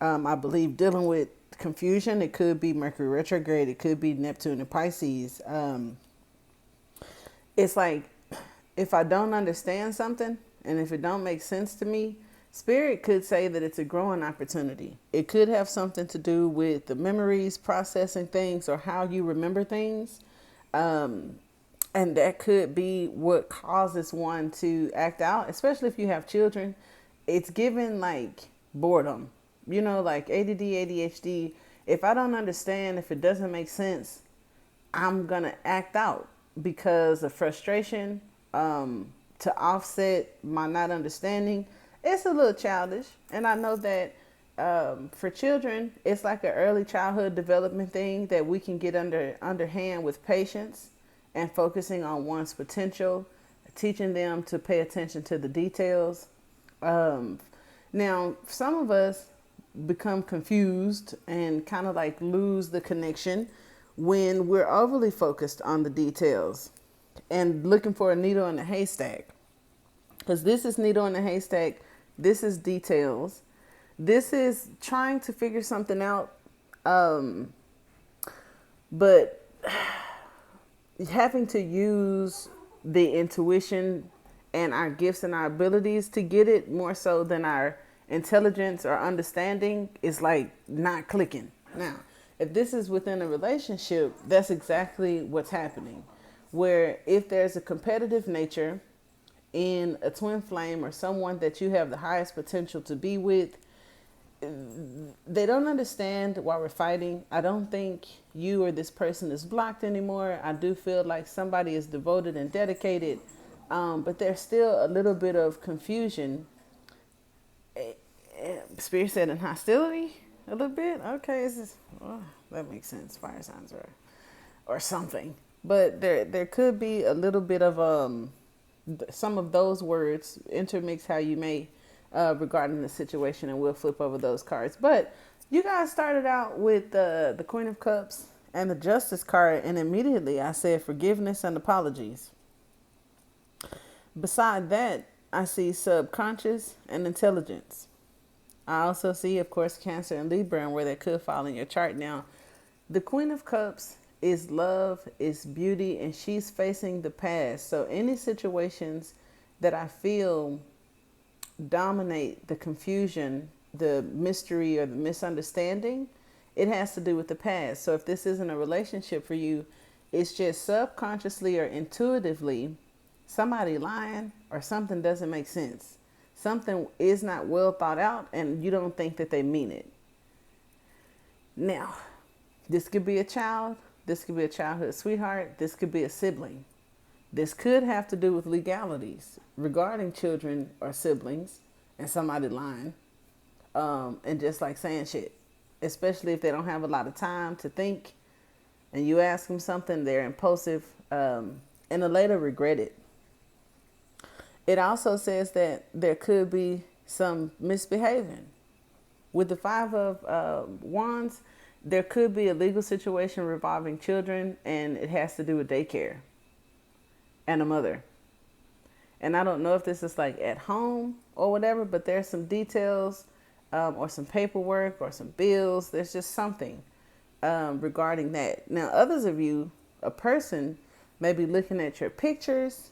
I believe dealing with confusion, it could be Mercury retrograde, it could be Neptune and Pisces. It's like, if I don't understand something and if it don't make sense to me, Spirit could say that it's a growing opportunity. It could have something to do with the memories, processing things, or how you remember things. And that could be what causes one to act out, especially if you have children. It's given like boredom, like ADD, ADHD. If I don't understand, if it doesn't make sense, I'm going to act out because of frustration, to offset my not understanding. It's a little childish. And I know that for children, it's like an early childhood development thing that we can get underhand with patience and focusing on one's potential, teaching them to pay attention to the details. Now, some of us become confused and kind of like lose the connection when we're overly focused on the details and looking for a needle in a haystack. Because this is needle in a haystack. This is details. This is trying to figure something out. But having to use the intuition and our gifts and our abilities to get it more so than our intelligence or understanding is like not clicking. Now, if this is within a relationship, that's exactly what's happening. Where if there's a competitive nature in a twin flame or someone that you have the highest potential to be with, they don't understand why we're fighting. I don't think you or this person is blocked anymore. I do feel like somebody is devoted and dedicated, but there's still a little bit of confusion. Spirit said in hostility a little bit. Okay, that makes sense. Fire signs or something. But there could be a little bit of some of those words intermix how you may regarding the situation, and we'll flip over those cards. But you guys started out with the Queen of Cups and the Justice card, and immediately I said forgiveness and apologies. Beside that, I see subconscious and intelligence. I also see, of course, Cancer and Libra and where that could fall in your chart. Now, the Queen of Cups is love, is beauty, and she's facing the past. So any situations that I feel dominate the confusion, the mystery, or the misunderstanding, it has to do with the past. So if this isn't a relationship for you, it's just subconsciously or intuitively somebody lying or something doesn't make sense. Something is not well thought out and you don't think that they mean it. Now, this could be a child. This could be a childhood sweetheart. This could be a sibling. This could have to do with legalities regarding children or siblings. and somebody lying, and just like saying shit, especially if they don't have a lot of time to think, and you ask them something, they're impulsive, and then later regret it. It also says that there could be some misbehaving. With the Five of Wands, there could be a legal situation revolving children, and it has to do with daycare and a mother. And I don't know if this is like at home or whatever, but there's some details, or some paperwork or some bills. There's just something regarding that. Now, others of you, a person may be looking at your pictures,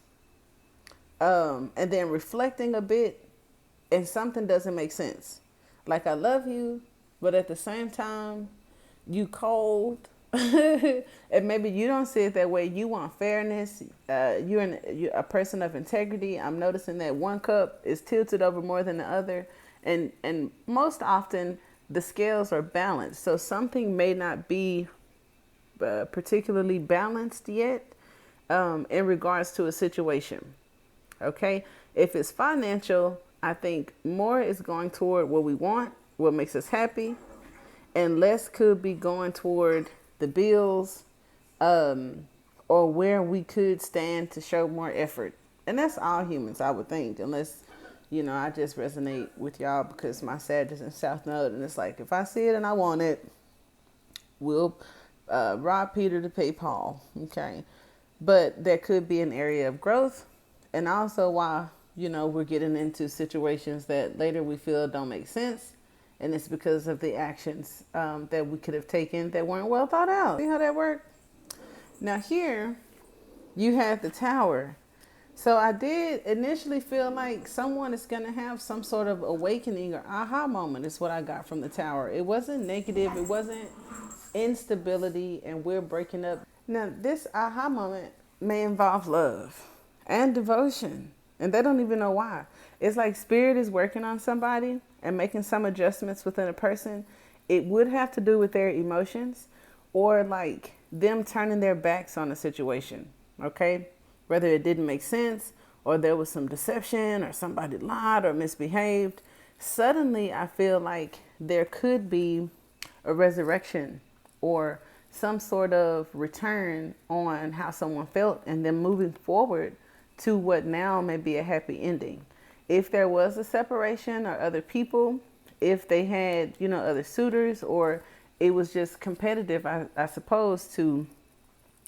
and then reflecting a bit, and something doesn't make sense. Like, I love you, but at the same time, you cold. And maybe you don't see it that way. You want fairness. You're a person of integrity. I'm noticing that one cup is tilted over more than the other. And most often, the scales are balanced. So something may not be particularly balanced yet in regards to a situation. Okay? If it's financial, I think more is going toward what we want, what makes us happy, and less could be going toward the bills, or where we could stand to show more effort. And that's all humans, I would think, unless, I just resonate with y'all because my Sag is in South Node, and it's like, if I see it and I want it, we'll rob Peter to pay Paul. Okay. But there could be an area of growth, and also why, we're getting into situations that later we feel don't make sense. And it's because of the actions that we could have taken that weren't well thought out. See how that worked? Now here, you had the Tower. So I did initially feel like someone is going to have some sort of awakening or aha moment is what I got from the Tower. It wasn't negative. It wasn't instability and we're breaking up. Now, this aha moment may involve love and devotion. And they don't even know why. It's like spirit is working on somebody and making some adjustments within a person. It would have to do with their emotions or like them turning their backs on a situation. Okay? Whether it didn't make sense or there was some deception or somebody lied or misbehaved. Suddenly, I feel like there could be a resurrection or some sort of return on how someone felt and then moving forward to what now may be a happy ending. If there was a separation or other people, if they had, other suitors, or it was just competitive, I suppose, to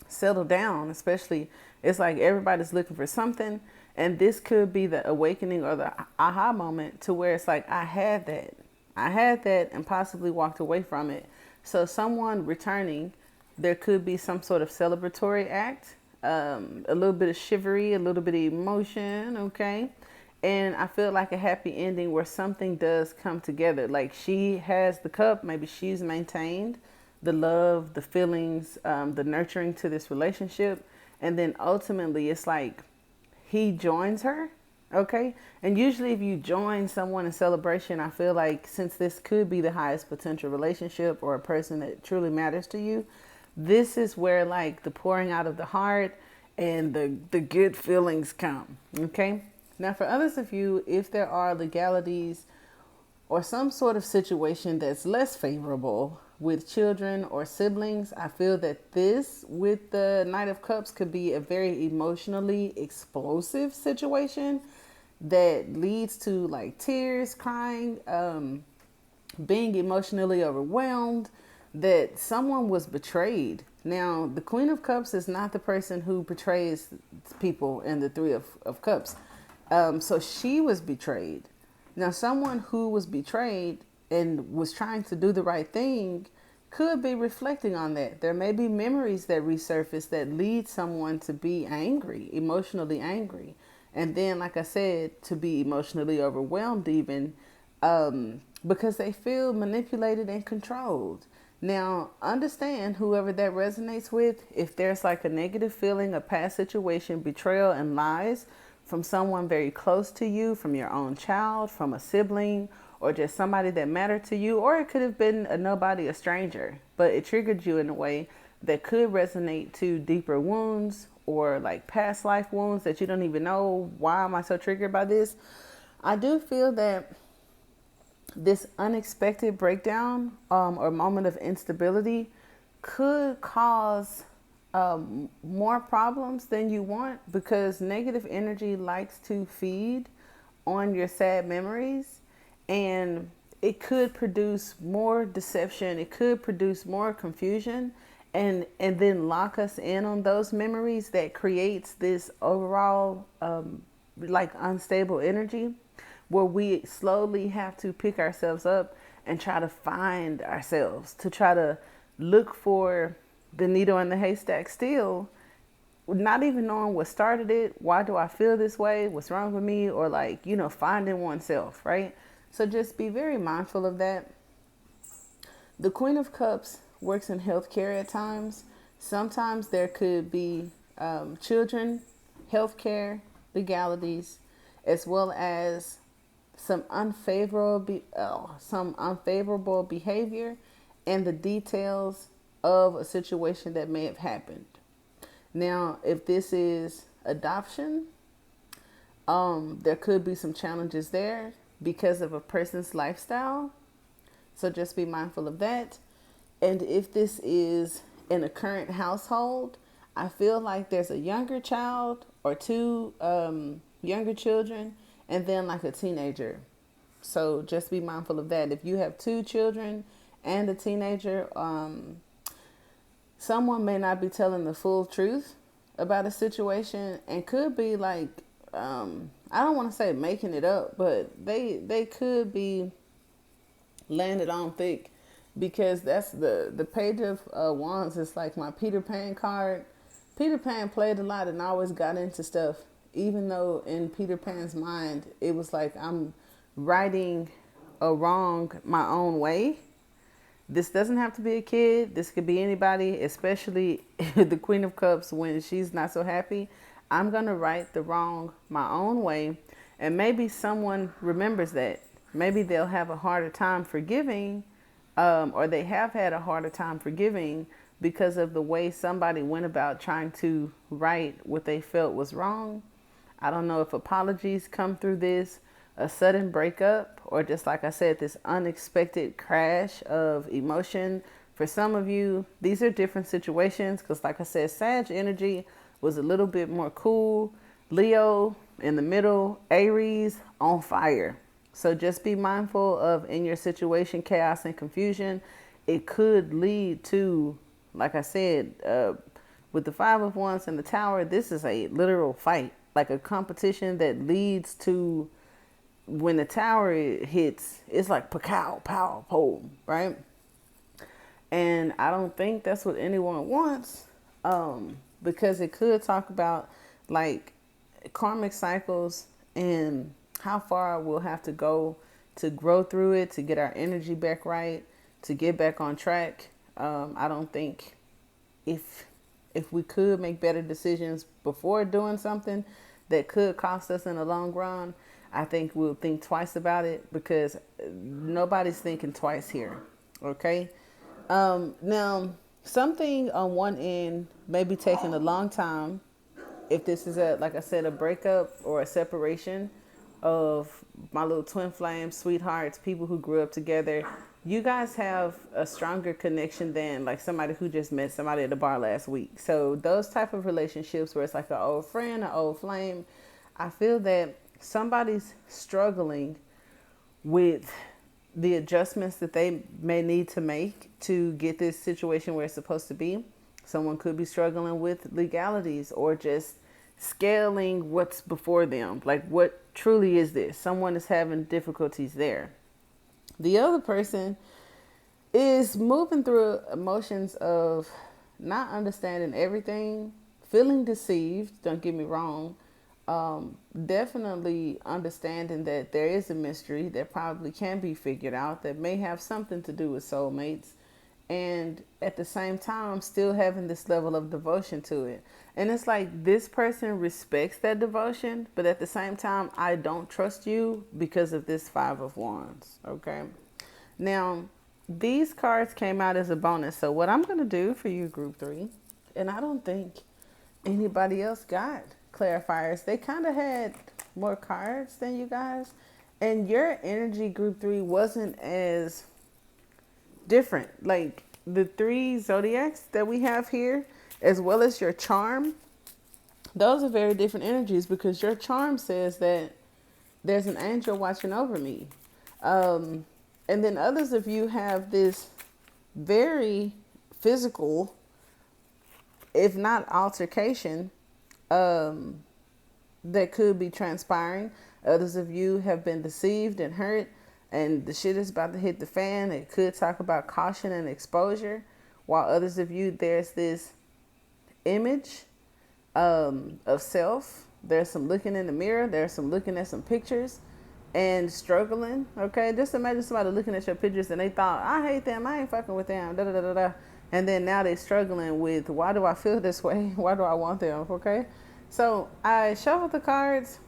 settle down, especially, it's like everybody's looking for something. And this could be the awakening or the aha moment to where it's like, I had that and possibly walked away from it. So someone returning, there could be some sort of celebratory act. A little bit of chivalry, a little bit of emotion, okay? And I feel like a happy ending where something does come together. Like she has the cup, maybe she's maintained the love, the feelings, the nurturing to this relationship. And then ultimately it's like he joins her, okay? And usually if you join someone in celebration, I feel like since this could be the highest potential relationship or a person that truly matters to you, this is where like the pouring out of the heart and the good feelings come. Okay. Now for others of you, if there are legalities or some sort of situation that's less favorable with children or siblings, I feel that this with the Knight of Cups could be a very emotionally explosive situation that leads to like tears, crying, being emotionally overwhelmed, that someone was betrayed. Now, the Queen of Cups is not the person who betrays people in the Three of Cups. So she was betrayed. Now, someone who was betrayed and was trying to do the right thing could be reflecting on that. There may be memories that resurface that lead someone to be angry, emotionally angry. And then, like I said, to be emotionally overwhelmed even because they feel manipulated and controlled. Now, understand whoever that resonates with, if there's like a negative feeling, a past situation, betrayal and lies from someone very close to you, from your own child, from a sibling, or just somebody that mattered to you, or it could have been a nobody, a stranger, but it triggered you in a way that could resonate to deeper wounds or like past life wounds that you don't even know, why am I so triggered by this? I do feel that this unexpected breakdown or moment of instability could cause more problems than you want, because negative energy likes to feed on your sad memories, and it could produce more deception. It could produce more confusion, and then lock us in on those memories that creates this overall like unstable energy, where we slowly have to pick ourselves up and try to find ourselves, to try to look for the needle in the haystack still, not even knowing what started it. Why do I feel this way? What's wrong with me? Or like, finding oneself, right? So just be very mindful of that. The Queen of Cups works in healthcare at times. Sometimes there could be children, healthcare, legalities, as well as some unfavorable behavior and the details of a situation that may have happened. Now, if this is adoption, there could be some challenges there because of a person's lifestyle. So just be mindful of that. And if this is in a current household, I feel like there's a younger child or two younger children, and then like a teenager. So just be mindful of that. If you have two children and a teenager, someone may not be telling the full truth about a situation, and could be like, I don't want to say making it up, but they could be laying it on thick, because that's the Page of Wands is like my Peter Pan card. Peter Pan played a lot and always got into stuff, even though in Peter Pan's mind, it was like, I'm righting a wrong my own way. This doesn't have to be a kid. This could be anybody, especially the Queen of Cups when she's not so happy. I'm going to right the wrong my own way. And maybe someone remembers that. Maybe they'll have a harder time forgiving, or they have had a harder time forgiving because of the way somebody went about trying to right what they felt was wrong. I don't know if apologies come through this, a sudden breakup, or just like I said, this unexpected crash of emotion. For some of you, these are different situations, because like I said, Sag energy was a little bit more cool. Leo in the middle, Aries on fire. So just be mindful of, in your situation, chaos and confusion. It could lead to, like I said, with the Five of Wands and the Tower, this is a literal fight, like a competition that leads to, when the Tower hits, it's like pacow, pow, pole, right? And I don't think that's what anyone wants, because it could talk about like karmic cycles and how far we'll have to go to grow through it, to get our energy back right, to get back on track. I don't think if we could make better decisions before doing something that could cost us in the long run, I think we'll think twice about it, because nobody's thinking twice here. Okay. Now, something on one end may be taking a long time. If this is like I said, a breakup or a separation of my little twin flames, sweethearts, people who grew up together, you guys have a stronger connection than like somebody who just met somebody at the bar last week. So those type of relationships where it's like an old friend, an old flame, I feel that somebody's struggling with the adjustments that they may need to make to get this situation where it's supposed to be. Someone could be struggling with legalities, or just scaling what's before them. Like, what truly is this? Someone is having difficulties there. The other person is moving through emotions of not understanding everything, feeling deceived, don't get me wrong. Definitely understanding that there is a mystery that probably can be figured out, that may have something to do with soulmates, and at the same time still having this level of devotion to it. And it's like, this person respects that devotion, but at the same time, I don't trust you because of this Five of Wands. Okay. Now, these cards came out as a bonus. So what I'm going to do for you, group 3, and I don't think anybody else got clarifiers. They kind of had more cards than you guys, and your energy group 3 wasn't as different. Like the 3 zodiacs that we have here, as well as your charm, those are very different energies, because your charm says that there's an angel watching over me. And then others of you have this very physical, if not altercation, that could be transpiring. Others of you have been deceived and hurt, and the shit is about to hit the fan. It could talk about caution and exposure. While others of you, there's this image of self. There's some looking in the mirror. There's some looking at some pictures and struggling. Okay, just imagine somebody looking at your pictures and they thought, I hate them, I ain't fucking with them, da da da da da. And then now they're struggling with, why do I feel this way? Why do I want them? Okay, so I shuffled the cards.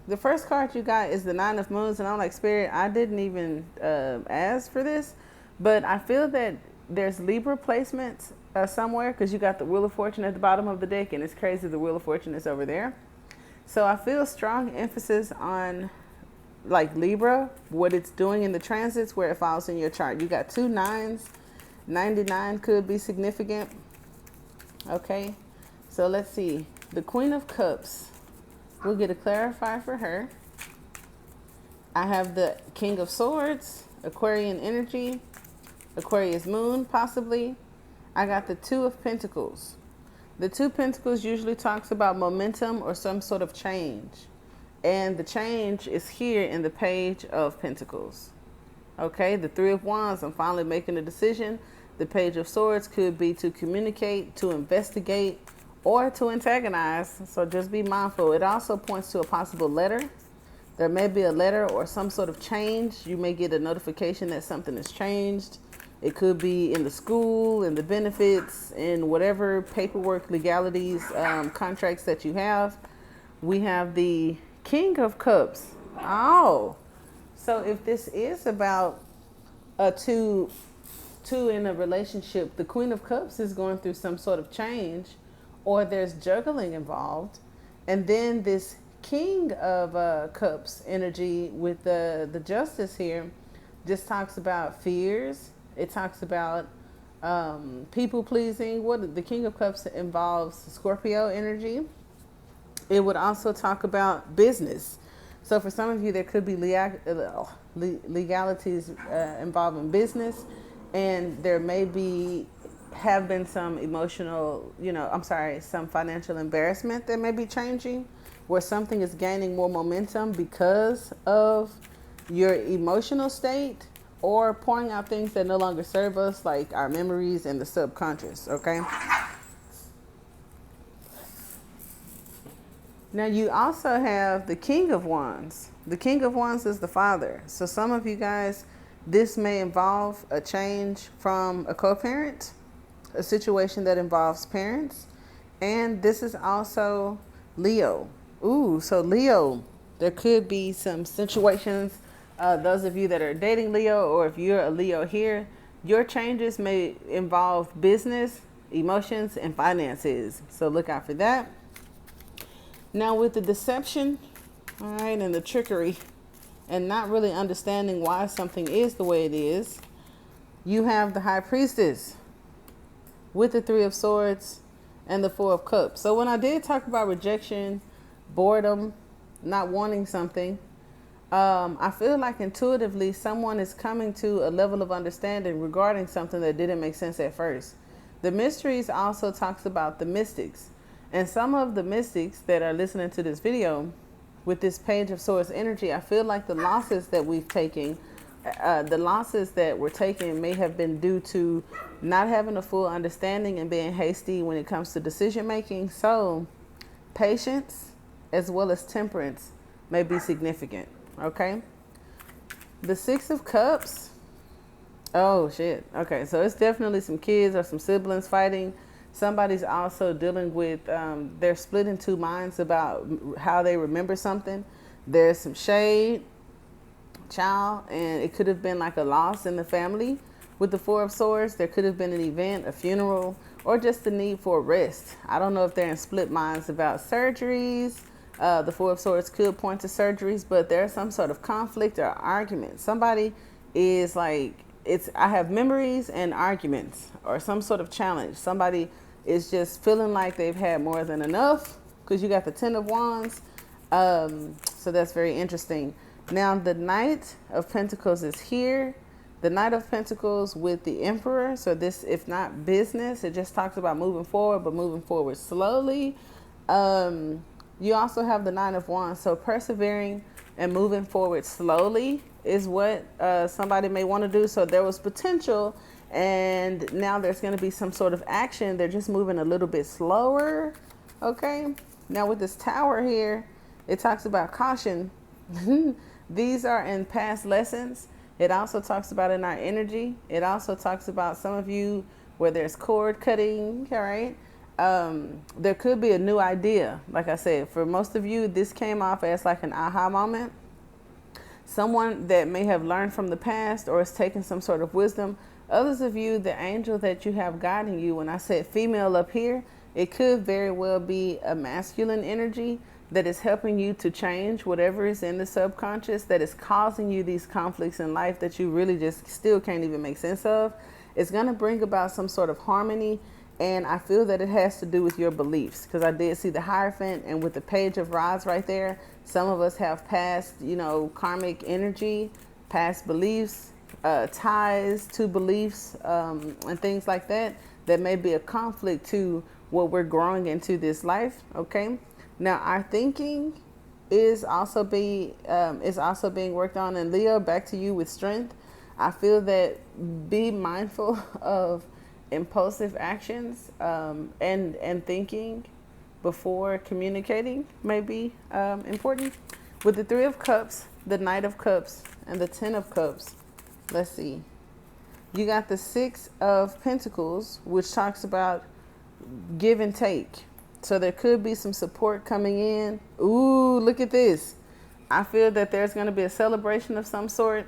The first card you got is the 9 of Moons, and I'm like, Spirit, I didn't even ask for this, but I feel that there's Libra placements somewhere, because you got the Wheel of Fortune at the bottom of the deck, and it's crazy the Wheel of Fortune is over there. So I feel strong emphasis on like Libra, what it's doing in the transits, where it falls in your chart. You got 2 9s. 99 could be significant. Okay, so let's see. The Queen of Cups, we'll get a clarifier for her. I have the King of Swords, Aquarian energy, Aquarius moon possibly. I got the 2 of Pentacles. The 2 Pentacles usually talks about momentum or some sort of change. And the change is here in the Page of Pentacles. Okay, the 3 of Wands, I'm finally making a decision. The Page of Swords could be to communicate, to investigate, or to antagonize. So just be mindful. It also points to a possible letter. There may be a letter or some sort of change. You may get a notification that something has changed. It could be in the school, in the benefits, in whatever paperwork, legalities, contracts that you have. We have the King of Cups. Oh, so if this is about a two in a relationship, the Queen of Cups is going through some sort of change, or there's juggling involved. And then this King of Cups energy with the Justice here just talks about fears. It talks about people pleasing. What the King of Cups involves Scorpio energy. It would also talk about business. So for some of you, there could be legalities involving business, and there may have been some emotional, some financial embarrassment that may be changing, where something is gaining more momentum because of your emotional state, or pouring out things that no longer serve us, like our memories and the subconscious. Okay. Now you also have the King of Wands. The King of Wands is the father. So some of you guys, this may involve a change from a co-parent, a situation that involves parents. And this is also Leo. Ooh, so Leo, there could be some situations, those of you that are dating Leo, or if you're a Leo here, your changes may involve business, emotions, and finances. So look out for that. Now with the deception, all right, and the trickery, and not really understanding why something is the way it is, you have the High Priestess with the 3 of Swords and the 4 of Cups. So when I did talk about rejection, boredom, not wanting something, I feel like intuitively someone is coming to a level of understanding regarding something that didn't make sense at first. The Mysteries also talks about the mystics. And some of the mystics that are listening to this video with this Page of Swords energy, I feel like the losses that we're taking may have been due to not having a full understanding and being hasty when it comes to decision making. So patience as well as temperance may be significant. Okay. The 6 of Cups. Oh shit. Okay. So it's definitely some kids or some siblings fighting. Somebody's also dealing with, they're split in 2 minds about how they remember something. There's some shade, child, and it could have been like a loss in the family. With the 4 of Swords, there could have been an event, a funeral, or just the need for a rest. I don't know if they're in split minds about surgeries, The Four of Swords could point to surgeries, but there's some sort of conflict or argument. Somebody is like, I have memories and arguments or some sort of challenge. Somebody is just feeling like they've had more than enough because you got the Ten of Wands. So that's very interesting. Now the Knight of Pentacles is here. The Knight of Pentacles with the Emperor. So this, if not business, it just talks about moving forward, but moving forward slowly. You also have the Nine of Wands. So persevering and moving forward slowly is what somebody may want to do. So there was potential, and now there's going to be some sort of action. They're just moving a little bit slower. Okay. Now with this Tower here, it talks about caution. These are in past lessons. It also talks about in our energy. It also talks about some of you where there's cord cutting, all right? There could be a new idea. Like I said, for most of you, this came off as like an aha moment. Someone that may have learned from the past or is taking some sort of wisdom. Others of you, the angel that you have guiding you, when I said female up here, it could very well be a masculine energy that is helping you to change whatever is in the subconscious that is causing you these conflicts in life that you really just still can't even make sense of. It's going to bring about some sort of harmony, and I feel that it has to do with your beliefs, because I did see the Hierophant, and with the Page of Rods right there, some of us have past, karmic energy, past beliefs, ties to beliefs, and things like that may be a conflict to what we're growing into this life. Okay. Now, our thinking is also being worked on. And Leo, back to you with strength. I feel that be mindful of impulsive actions and thinking before communicating may be important. With the Three of Cups, the Knight of Cups, and the Ten of Cups, let's see. You got the Six of Pentacles, which talks about give and take. So there could be some support coming in. Ooh, look at this. I feel that there's going to be a celebration of some sort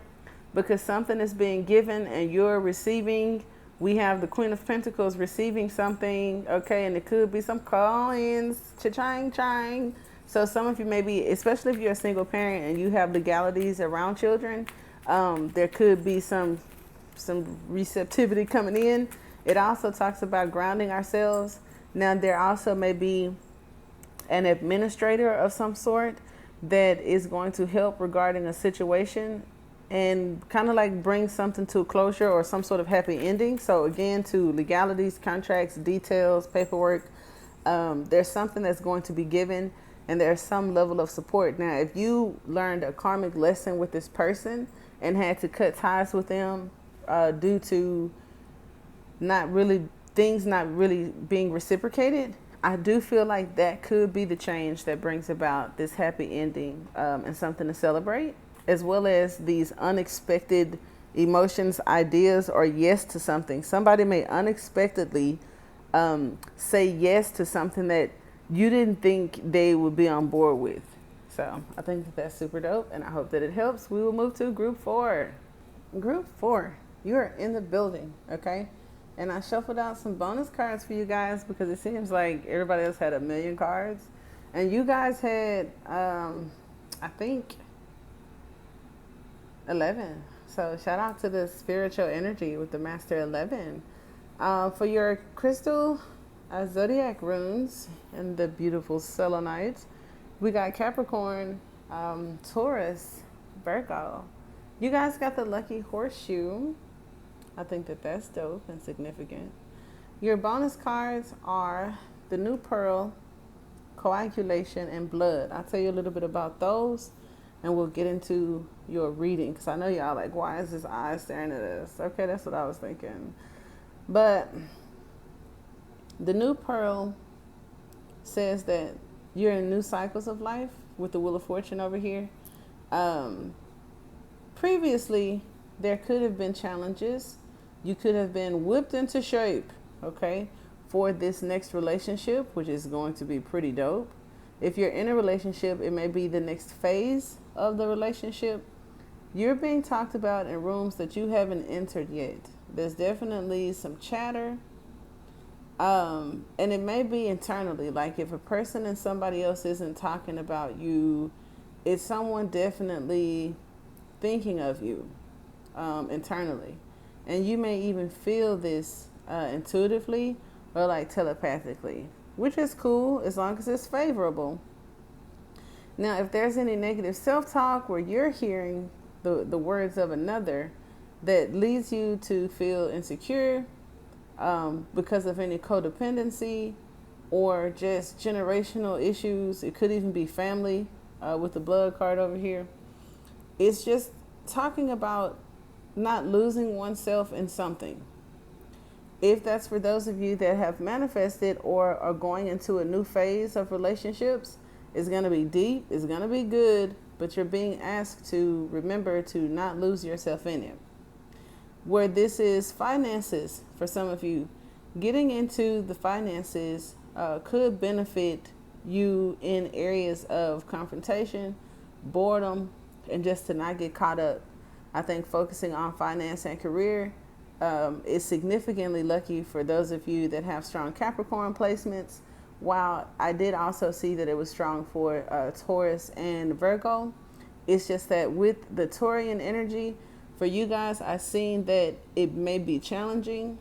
because something is being given and you're receiving. We have the Queen of Pentacles receiving something, okay, and it could be some call-ins, cha-ching. So some of you maybe, especially if you're a single parent and you have legalities around children, there could be some receptivity coming in. It also talks about grounding ourselves. Now, there also may be an administrator of some sort that is going to help regarding a situation and kind of like bring something to a closure or some sort of happy ending. So again, to legalities, contracts, details, paperwork, there's something that's going to be given and there's some level of support. Now, if you learned a karmic lesson with this person and had to cut ties with them due to things not really being reciprocated, I do feel like that could be the change that brings about this happy ending and something to celebrate, as well as these unexpected emotions, ideas, or yes to something. Somebody may unexpectedly say yes to something that you didn't think they would be on board with. So I think that that's super dope, and I hope that it helps. We will move to group 4. Group 4, you are in the building, okay? And I shuffled out some bonus cards for you guys because it seems like everybody else had a million cards. And you guys had, I think, 11. So shout out to the spiritual energy with the Master 11. For your crystal zodiac runes and the beautiful selenite, we got Capricorn, Taurus, Virgo. You guys got the lucky horseshoe. I think that that's dope and significant. Your bonus cards are the New Pearl, Coagulation, and Blood. I'll tell you a little bit about those, and we'll get into your reading, because I know y'all like, why is this eye staring at us? Okay, that's what I was thinking. But the New Pearl says that you're in new cycles of life with the Wheel of Fortune over here. Previously, there could have been challenges. You could have been whipped into shape, okay, for this next relationship, which is going to be pretty dope. If you're in a relationship, it may be the next phase of the relationship. You're being talked about in rooms that you haven't entered yet. There's definitely some chatter. And it may be internally, like if a person and somebody else isn't talking about you, it's someone definitely thinking of you internally. And you may even feel this intuitively or like telepathically, which is cool as long as it's favorable. Now, if there's any negative self-talk where you're hearing the words of another that leads you to feel insecure because of any codependency or just generational issues, it could even be family with the blood card over here. It's just talking about not losing oneself in something. If that's for those of you that have manifested or are going into a new phase of relationships, it's going to be deep, it's going to be good, but you're being asked to remember to not lose yourself in it. Where this is finances, for some of you, getting into the finances could benefit you in areas of confrontation, boredom, and just to not get caught up. I think focusing on finance and career is significantly lucky for those of you that have strong Capricorn placements. While I did also see that it was strong for Taurus and Virgo, it's just that with the Taurian energy, for you guys, I've seen that it may be challenging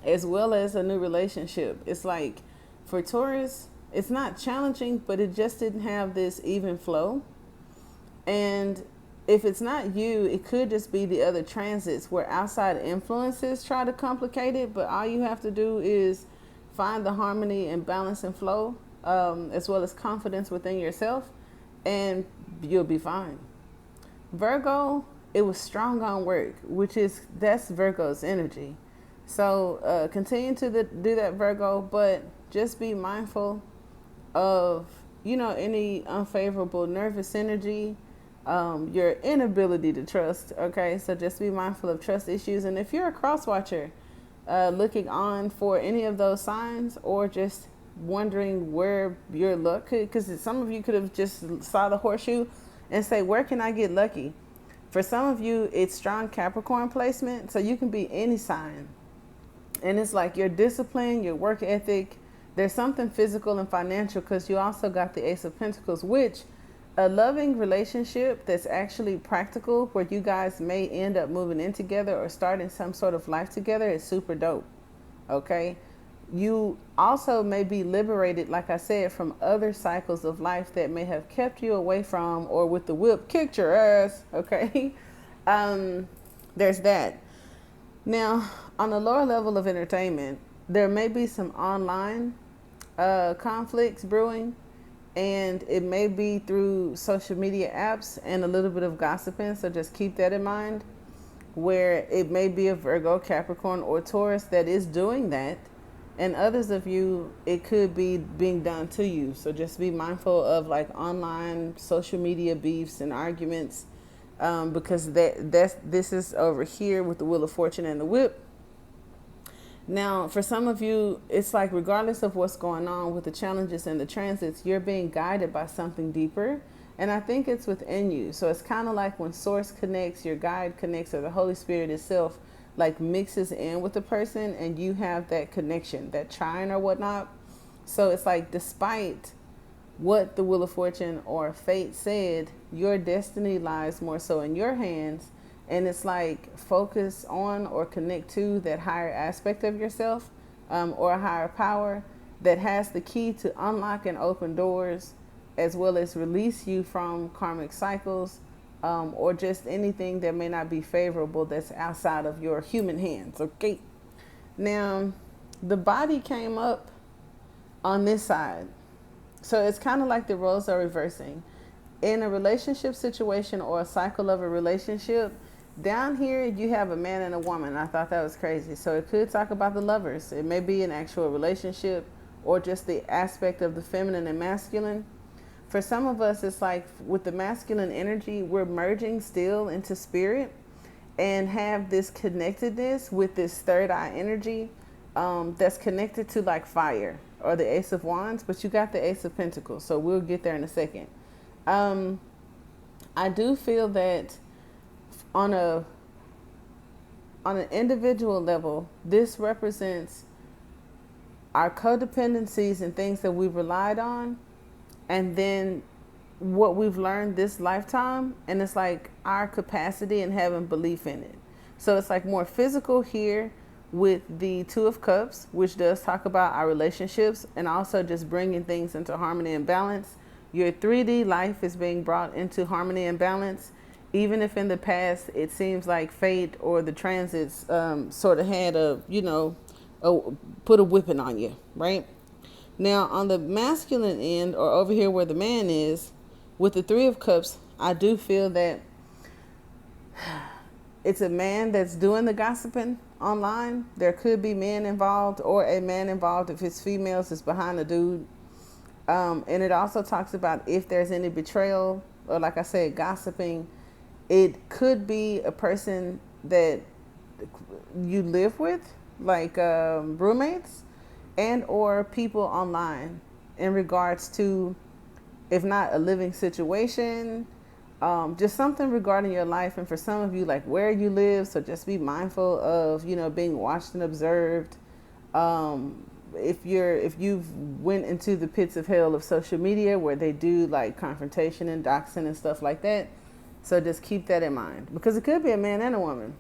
as well as a new relationship. It's like for Taurus, it's not challenging, but it just didn't have this even flow. And if it's not you, it could just be the other transits where outside influences try to complicate it. But all you have to do is find the harmony and balance and flow, as well as confidence within yourself, and you'll be fine. Virgo, it was strong on work, that's Virgo's energy. So continue to do that, Virgo, but just be mindful of, any unfavorable nervous energy, your inability to trust. Okay, so just be mindful of trust issues. And if you're a cross watcher, looking on for any of those signs, or just wondering where your luck could, because some of you could have just saw the horseshoe and say, where can I get lucky? For some of you, it's strong Capricorn placement, so you can be any sign. And it's like your discipline, your work ethic. There's something physical and financial, because you also got the Ace of Pentacles, which a loving relationship that's actually practical, where you guys may end up moving in together or starting some sort of life together, is super dope. Okay. You also may be liberated, like I said, from other cycles of life that may have kept you away from, or with the whip kicked your ass. Okay. There's that. Now, on a lower level of entertainment, there may be some online conflicts brewing, and it may be through social media apps and a little bit of gossiping. So just keep that in mind, where it may be a Virgo, Capricorn, or Taurus that is doing that. And others of you, it could be being done to you. So just be mindful of like online social media beefs and arguments, because this is over here with the Wheel of Fortune and the Whip. Now, for some of you, it's like regardless of what's going on with the challenges and the transits, you're being guided by something deeper. And I think it's within you. So it's kind of like when Source connects, your guide connects, or the Holy Spirit itself like mixes in with the person, and you have that connection, that trine or whatnot. So it's like, despite what the Wheel of Fortune or fate said, your destiny lies more so in your hands. And it's like, focus on or connect to that higher aspect of yourself, or a higher power that has the key to unlock and open doors, as well as release you from karmic cycles, or just anything that may not be favorable that's outside of your human hands. Okay. Now, the body came up on this side. So it's kind of like the roles are reversing. In a relationship situation or a cycle of a relationship, down here you have a man and a woman. I thought that was crazy. So it could talk about the lovers. It may be an actual relationship, or just the aspect of the feminine and masculine. For some of us, it's like with the masculine energy, we're merging still into spirit and have this connectedness with this third eye energy, that's connected to like fire or the Ace of Wands, but you got the Ace of Pentacles. So we'll get there in a second. I do feel that on an individual level, this represents our codependencies and things that we've relied on, and then what we've learned this lifetime, and it's like our capacity and having belief in it. So it's like more physical here with the Two of Cups, which does talk about our relationships and also just bringing things into harmony and balance. Your 3D life is being brought into harmony and balance, even if in the past it seems like fate or the transits sort of had put a whipping on you, right? Now, on the masculine end, or over here where the man is, with the Three of Cups, I do feel that it's a man that's doing the gossiping online. There could be men involved or a man involved if it's females, it's behind a dude. And it also talks about if there's any betrayal or, like I said, gossiping. It could be a person that you live with, like roommates, and or people online in regards to, if not a living situation, just something regarding your life. And for some of you, like where you live. So just be mindful of, being watched and observed. If you've went into the pits of hell of social media where they do like confrontation and doxing and stuff like that. So just keep that in mind, because it could be a man and a woman.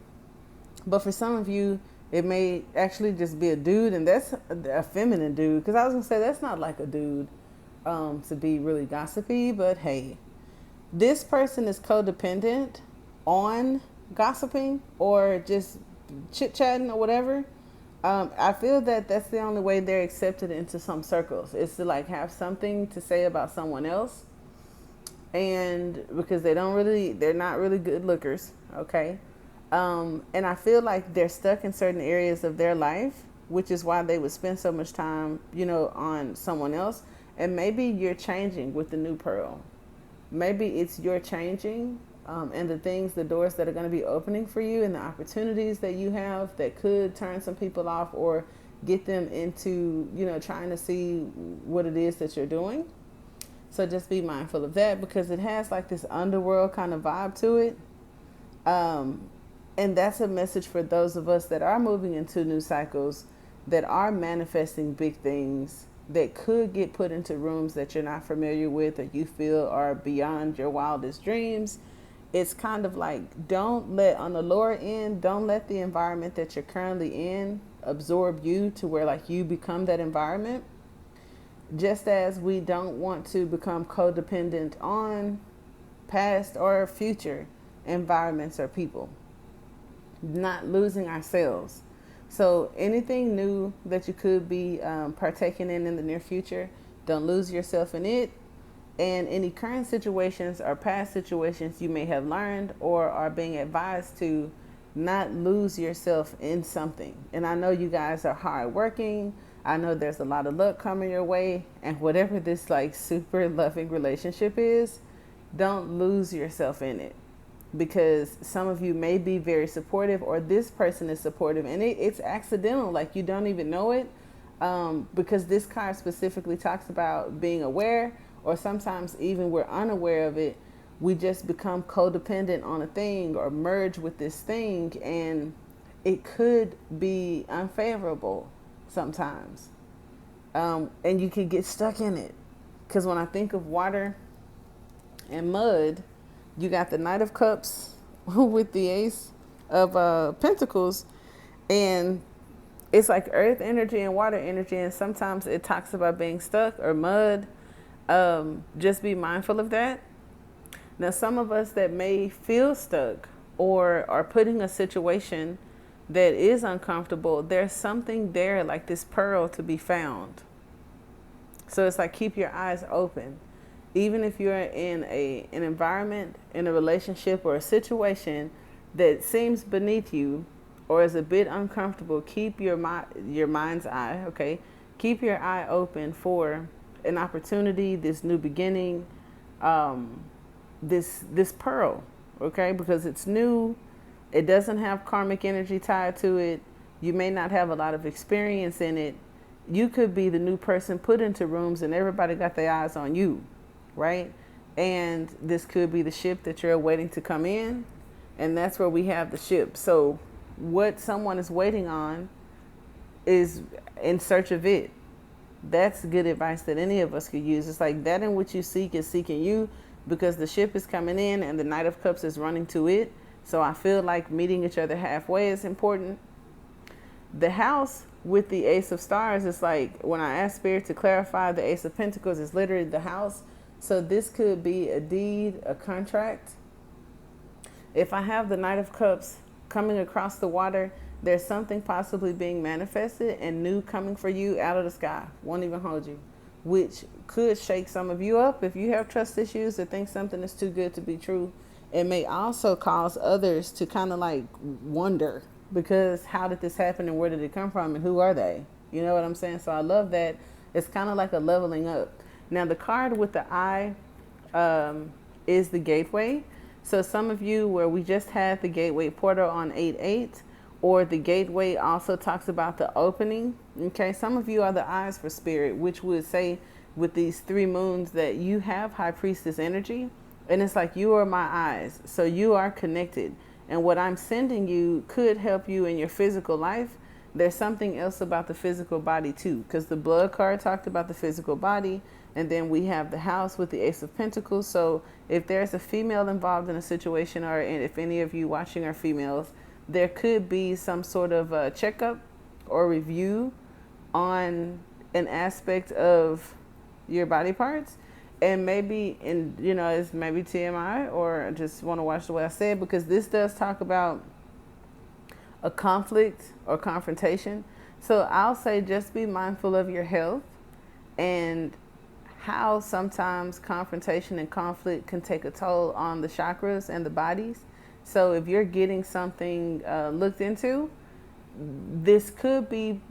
But for some of you, it may actually just be a dude, and that's a feminine dude. Because I was going to say, that's not like a dude to be really gossipy. But hey, this person is codependent on gossiping or just chit-chatting or whatever. I feel that that's the only way they're accepted into some circles, is to like have something to say about someone else. And because they're not really good lookers, okay? And I feel like they're stuck in certain areas of their life, which is why they would spend so much time, on someone else. And maybe you're changing with the new pearl. Maybe it's your changing, and the doors that are going to be opening for you, and the opportunities that you have that could turn some people off or get them into, trying to see what it is that you're doing. So just be mindful of that, because it has like this underworld kind of vibe to it. And that's a message for those of us that are moving into new cycles, that are manifesting big things that could get put into rooms that you're not familiar with or you feel are beyond your wildest dreams. It's kind of like, on the lower end, don't let the environment that you're currently in absorb you to where like you become that environment. Just as we don't want to become codependent on past or future environments or people. Not losing ourselves. So anything new that you could be partaking in the near future, don't lose yourself in it. And any current situations or past situations you may have learned or are being advised to, not lose yourself in something. And I know you guys are hardworking. I know there's a lot of luck coming your way. And whatever this like super loving relationship is, don't lose yourself in it. Because some of you may be very supportive, or this person is supportive, and it's accidental, like you don't even know it, because this card specifically talks about being aware, or sometimes even we're unaware of it. We just become codependent on a thing or merge with this thing, and it could be unfavorable sometimes, and you can get stuck in it. Because when I think of water and mud, you got the Knight of Cups with the Ace of Pentacles, and it's like earth energy and water energy, and sometimes it talks about being stuck or mud. Just be mindful of that. Now, some of us that may feel stuck or are put in a situation that is uncomfortable, there's something there, like this pearl to be found. So it's like, keep your eyes open. Even if you're in an environment, in a relationship or a situation that seems beneath you or is a bit uncomfortable, keep your mind's eye, okay? Keep your eye open for an opportunity, this new beginning, this pearl, okay? Because it's new. It doesn't have karmic energy tied to it. You may not have a lot of experience in it. You could be the new person put into rooms and everybody got their eyes on you. Right? And this could be the ship that you're waiting to come in. And that's where we have the ship. So what someone is waiting on is in search of it. That's good advice that any of us could use. It's like that in which you seek is seeking you, because the ship is coming in and the Knight of Cups is running to it. So I feel like meeting each other halfway is important. The house with the Ace of Stars is like, when I asked Spirit to clarify, the Ace of Pentacles is literally the house. So this could be a deed, a contract. If I have the Knight of Cups coming across the water, there's something possibly being manifested and new coming for you out of the sky. Won't even hold you, which could shake some of you up if you have trust issues or think something is too good to be true. It may also cause others to kind of like wonder, because how did this happen and where did it come from and who are they? You know what I'm saying? So I love that. It's kind of like a leveling up. Now the card with the eye is the gateway. So some of you where we just had the gateway portal on 8/8, or the gateway also talks about the opening. Okay, some of you are the eyes for Spirit, which would say with these 3 moons that you have High Priestess energy. And it's like, you are my eyes. So you are connected. And what I'm sending you could help you in your physical life. There's something else about the physical body too, because the blood card talked about the physical body. And then we have the house with the Ace of Pentacles. So if there's a female involved in a situation, or if any of you watching are females, there could be some sort of a checkup or review on an aspect of your body parts. And maybe, it's maybe TMI, or I just want to watch the way I say it, because this does talk about a conflict or confrontation. So I'll say just be mindful of your health and how sometimes confrontation and conflict can take a toll on the chakras and the bodies. So if you're getting something looked into, this could be,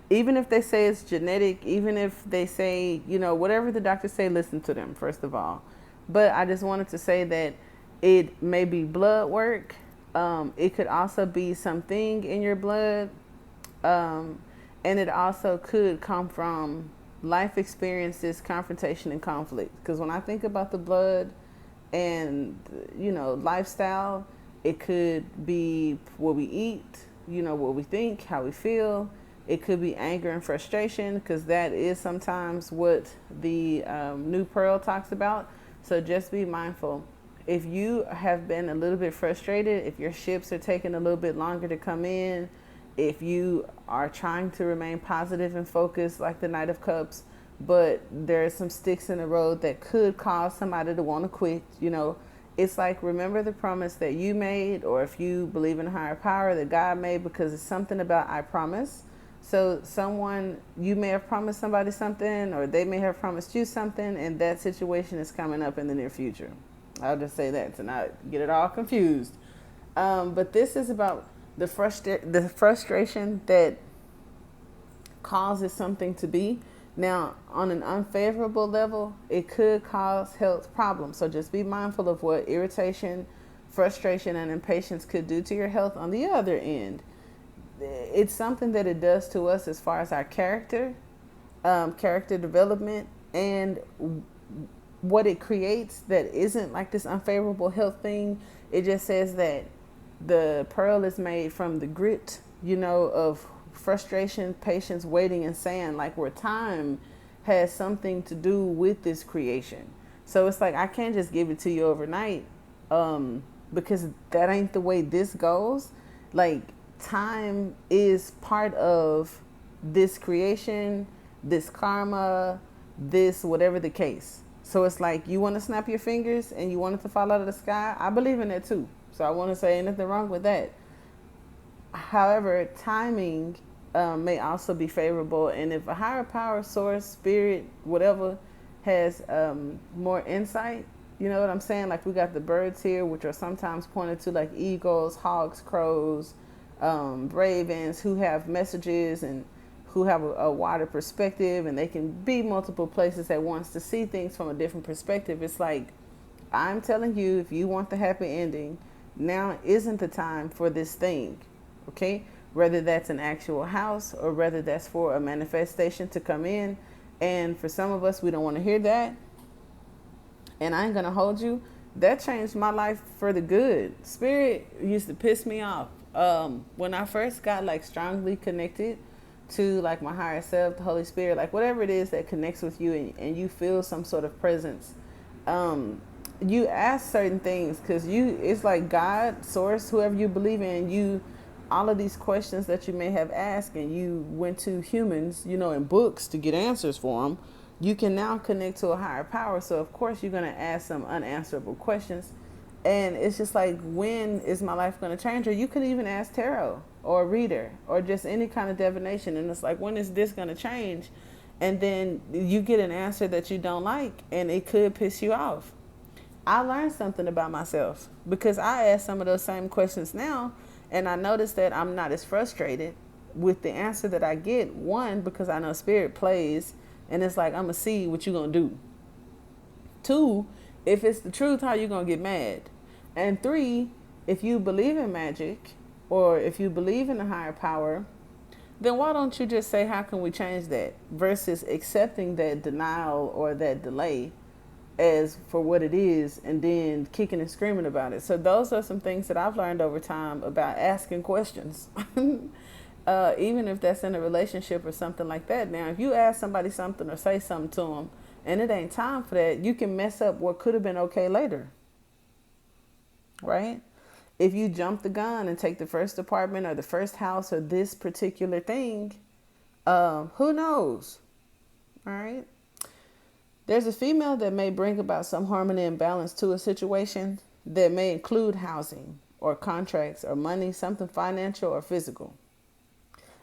even if they say it's genetic, even if they say, whatever the doctors say, listen to them, first of all. But I just wanted to say that it may be blood work. It could also be something in your blood. And it also could come from life experiences, confrontation, and conflict. Because when I think about the blood and, lifestyle, it could be what we eat, what we think, how we feel. It could be anger and frustration, because that is sometimes what the new Pearl talks about. So just be mindful. If you have been a little bit frustrated, if your ships are taking a little bit longer to come in, if you are trying to remain positive and focused like the Knight of Cups, but there's some sticks in the road that could cause somebody to want to quit, it's like, remember the promise that you made, or if you believe in a higher power that God made, because it's something about I promise. So you may have promised somebody something, or they may have promised you something, and that situation is coming up in the near future. I'll just say that to not get it all confused. But this is about the frustration that causes something to be. Now, on an unfavorable level, it could cause health problems. So just be mindful of what irritation, frustration, and impatience could do to your health on the other end. It's something that it does to us as far as our character development, and what it creates that isn't like this unfavorable health thing. It just says that the pearl is made from the grit, of frustration, patience, waiting, and sand, like where time has something to do with this creation. So it's like, I can't just give it to you overnight, because that ain't the way this goes. Like, time is part of this creation, this karma, this whatever the case. So it's like, you want to snap your fingers and you want it to fall out of the sky. I believe in that too. So I want to say, ain't nothing wrong with that. However, timing may also be favorable. And if a higher power, source, spirit, whatever, has more insight, you know what I'm saying? Like, we got the birds here, which are sometimes pointed to like eagles, hawks, crows, ravens, who have messages and who have a wider perspective, and they can be multiple places at once to see things from a different perspective. It's like, I'm telling you, if you want the happy ending, now isn't the time for this thing, okay? Whether that's an actual house or whether that's for a manifestation to come in. And for some of us, we don't want to hear that. And I ain't going to hold you. That changed my life for the good. Spirit used to piss me off. When I first got like strongly connected to like my higher self, the Holy Spirit, like whatever it is that connects with you, and you feel some sort of presence, you ask certain things because it's like God, source, whoever you believe in, all of these questions that you may have asked and you went to humans, in books to get answers for them, you can now connect to a higher power. So of course you're going to ask some unanswerable questions. And it's just like, when is my life going to change? Or you could even ask tarot or a reader or just any kind of divination. And it's like, when is this going to change? And then you get an answer that you don't like, and it could piss you off. I learned something about myself because I ask some of those same questions now, and I notice that I'm not as frustrated with the answer that I get. One, because I know spirit plays, and it's like, I'm going to see what you're going to do. Two, if it's the truth, how you going to get mad? And three, if you believe in magic or if you believe in a higher power, then why don't you just say, how can we change that? Versus accepting that denial or that delay as for what it is and then kicking and screaming about it. So those are some things that I've learned over time about asking questions. Even if that's in a relationship or something like that. Now, if you ask somebody something or say something to them and it ain't time for that, you can mess up what could have been okay later. Right? If you jump the gun and take the first apartment or the first house or this particular thing, who knows? All right. There's a female that may bring about some harmony and balance to a situation that may include housing or contracts or money, something financial or physical.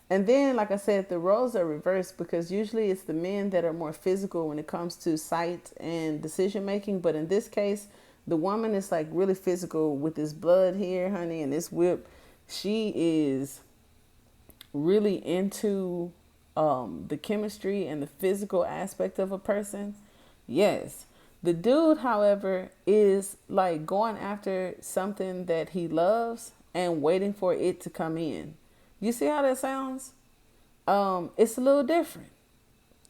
And then, like I said, the roles are reversed because usually it's the men that are more physical when it comes to sight and decision making. But in this case, the woman is like really physical with this blood here, honey, and this whip. She is really into the chemistry and the physical aspect of a person. Yes. The dude, however, is like going after something that he loves and waiting for it to come in. You see how that sounds? It's a little different.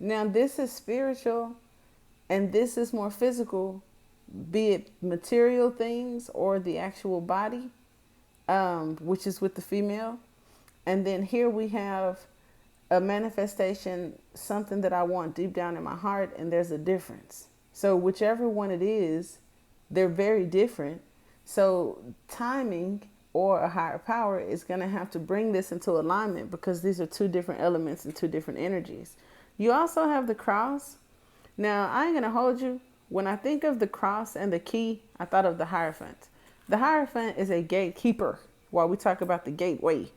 Now, this is spiritual and this is more physical, be it material things or the actual body, which is with the female. And then here we have a manifestation, something that I want deep down in my heart, and there's a difference. So whichever one it is, they're very different. So timing or a higher power is going to have to bring this into alignment because these are two different elements and two different energies. You also have the cross. Now, I ain't going to hold you. When I think of the cross and the key, I thought of the Hierophant. The Hierophant is a gatekeeper while we talk about the gateway.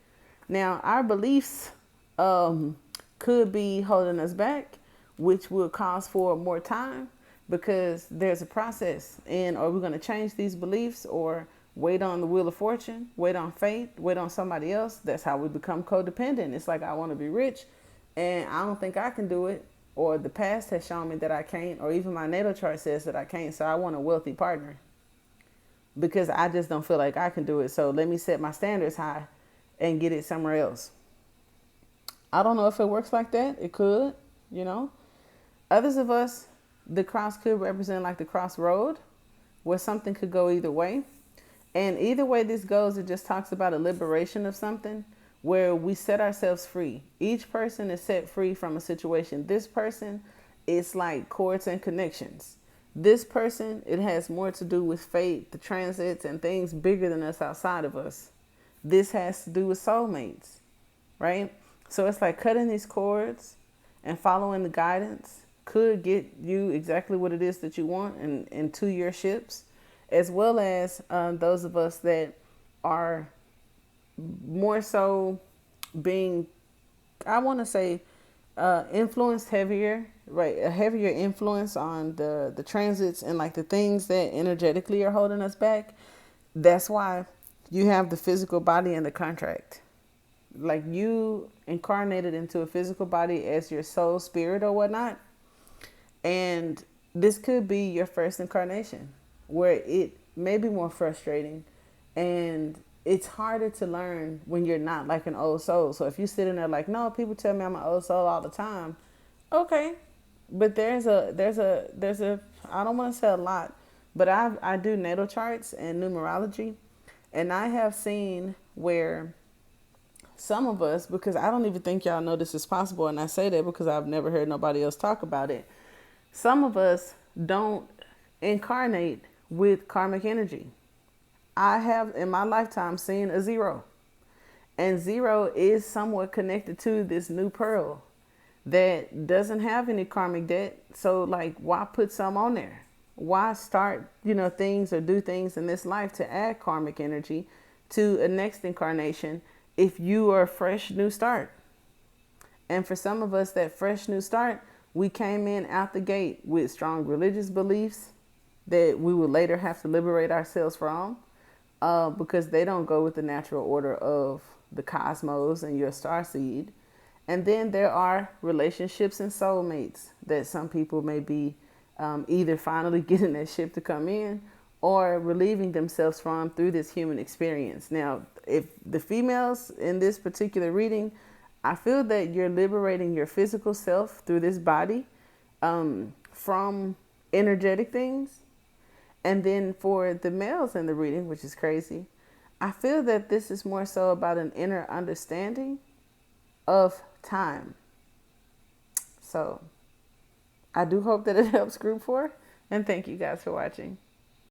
Now, our beliefs could be holding us back, which will cause for more time because there's a process. And are we going to change these beliefs or wait on the wheel of fortune, wait on fate, wait on somebody else? That's how we become codependent. It's like, I want to be rich and I don't think I can do it. Or the past has shown me that I can't, or even my natal chart says that I can't. So I want a wealthy partner because I just don't feel like I can do it. So let me set my standards high and get it somewhere else. I don't know if it works like that. It could, Others of us, the cross could represent like the crossroad where something could go either way. And either way this goes, it just talks about a liberation of something where we set ourselves free. Each person is set free from a situation. This person, it's like cords and connections. This person, it has more to do with fate, the transits, and things bigger than us outside of us. This has to do with soulmates, right? So it's like cutting these cords and following the guidance could get you exactly what it is that you want and to your ships, as well as those of us that are more so being, I want to say, influenced heavier, right? A heavier influence on the transits and like the things that energetically are holding us back. That's why you have the physical body and the contract. Like you incarnated into a physical body as your soul, spirit, or whatnot. And this could be your first incarnation where it may be more frustrating and it's harder to learn when you're not like an old soul. So if you sit in there like, no, people tell me I'm an old soul all the time. Okay. But there's a, I don't want to say a lot, but I do natal charts and numerology. And I have seen where some of us, because I don't even think y'all know this is possible, and I say that because I've never heard nobody else talk about it. Some of us don't incarnate with karmic energy. I have in my lifetime seen a zero, and zero is somewhat connected to this new pearl that doesn't have any karmic debt. So like, why put some on there? Why start, things or do things in this life to add karmic energy to a next incarnation if you are a fresh new start? And for some of us, that fresh new start, we came in out the gate with strong religious beliefs that we would later have to liberate ourselves from, because they don't go with the natural order of the cosmos and your star seed. And then there are relationships and soulmates that some people may be either finally getting that ship to come in or relieving themselves from through this human experience. Now, if the females in this particular reading, I feel that you're liberating your physical self through this body from energetic things. And then for the males in the reading, which is crazy, I feel that this is more so about an inner understanding of time. So I do hope that it helps group 4. And thank you guys for watching.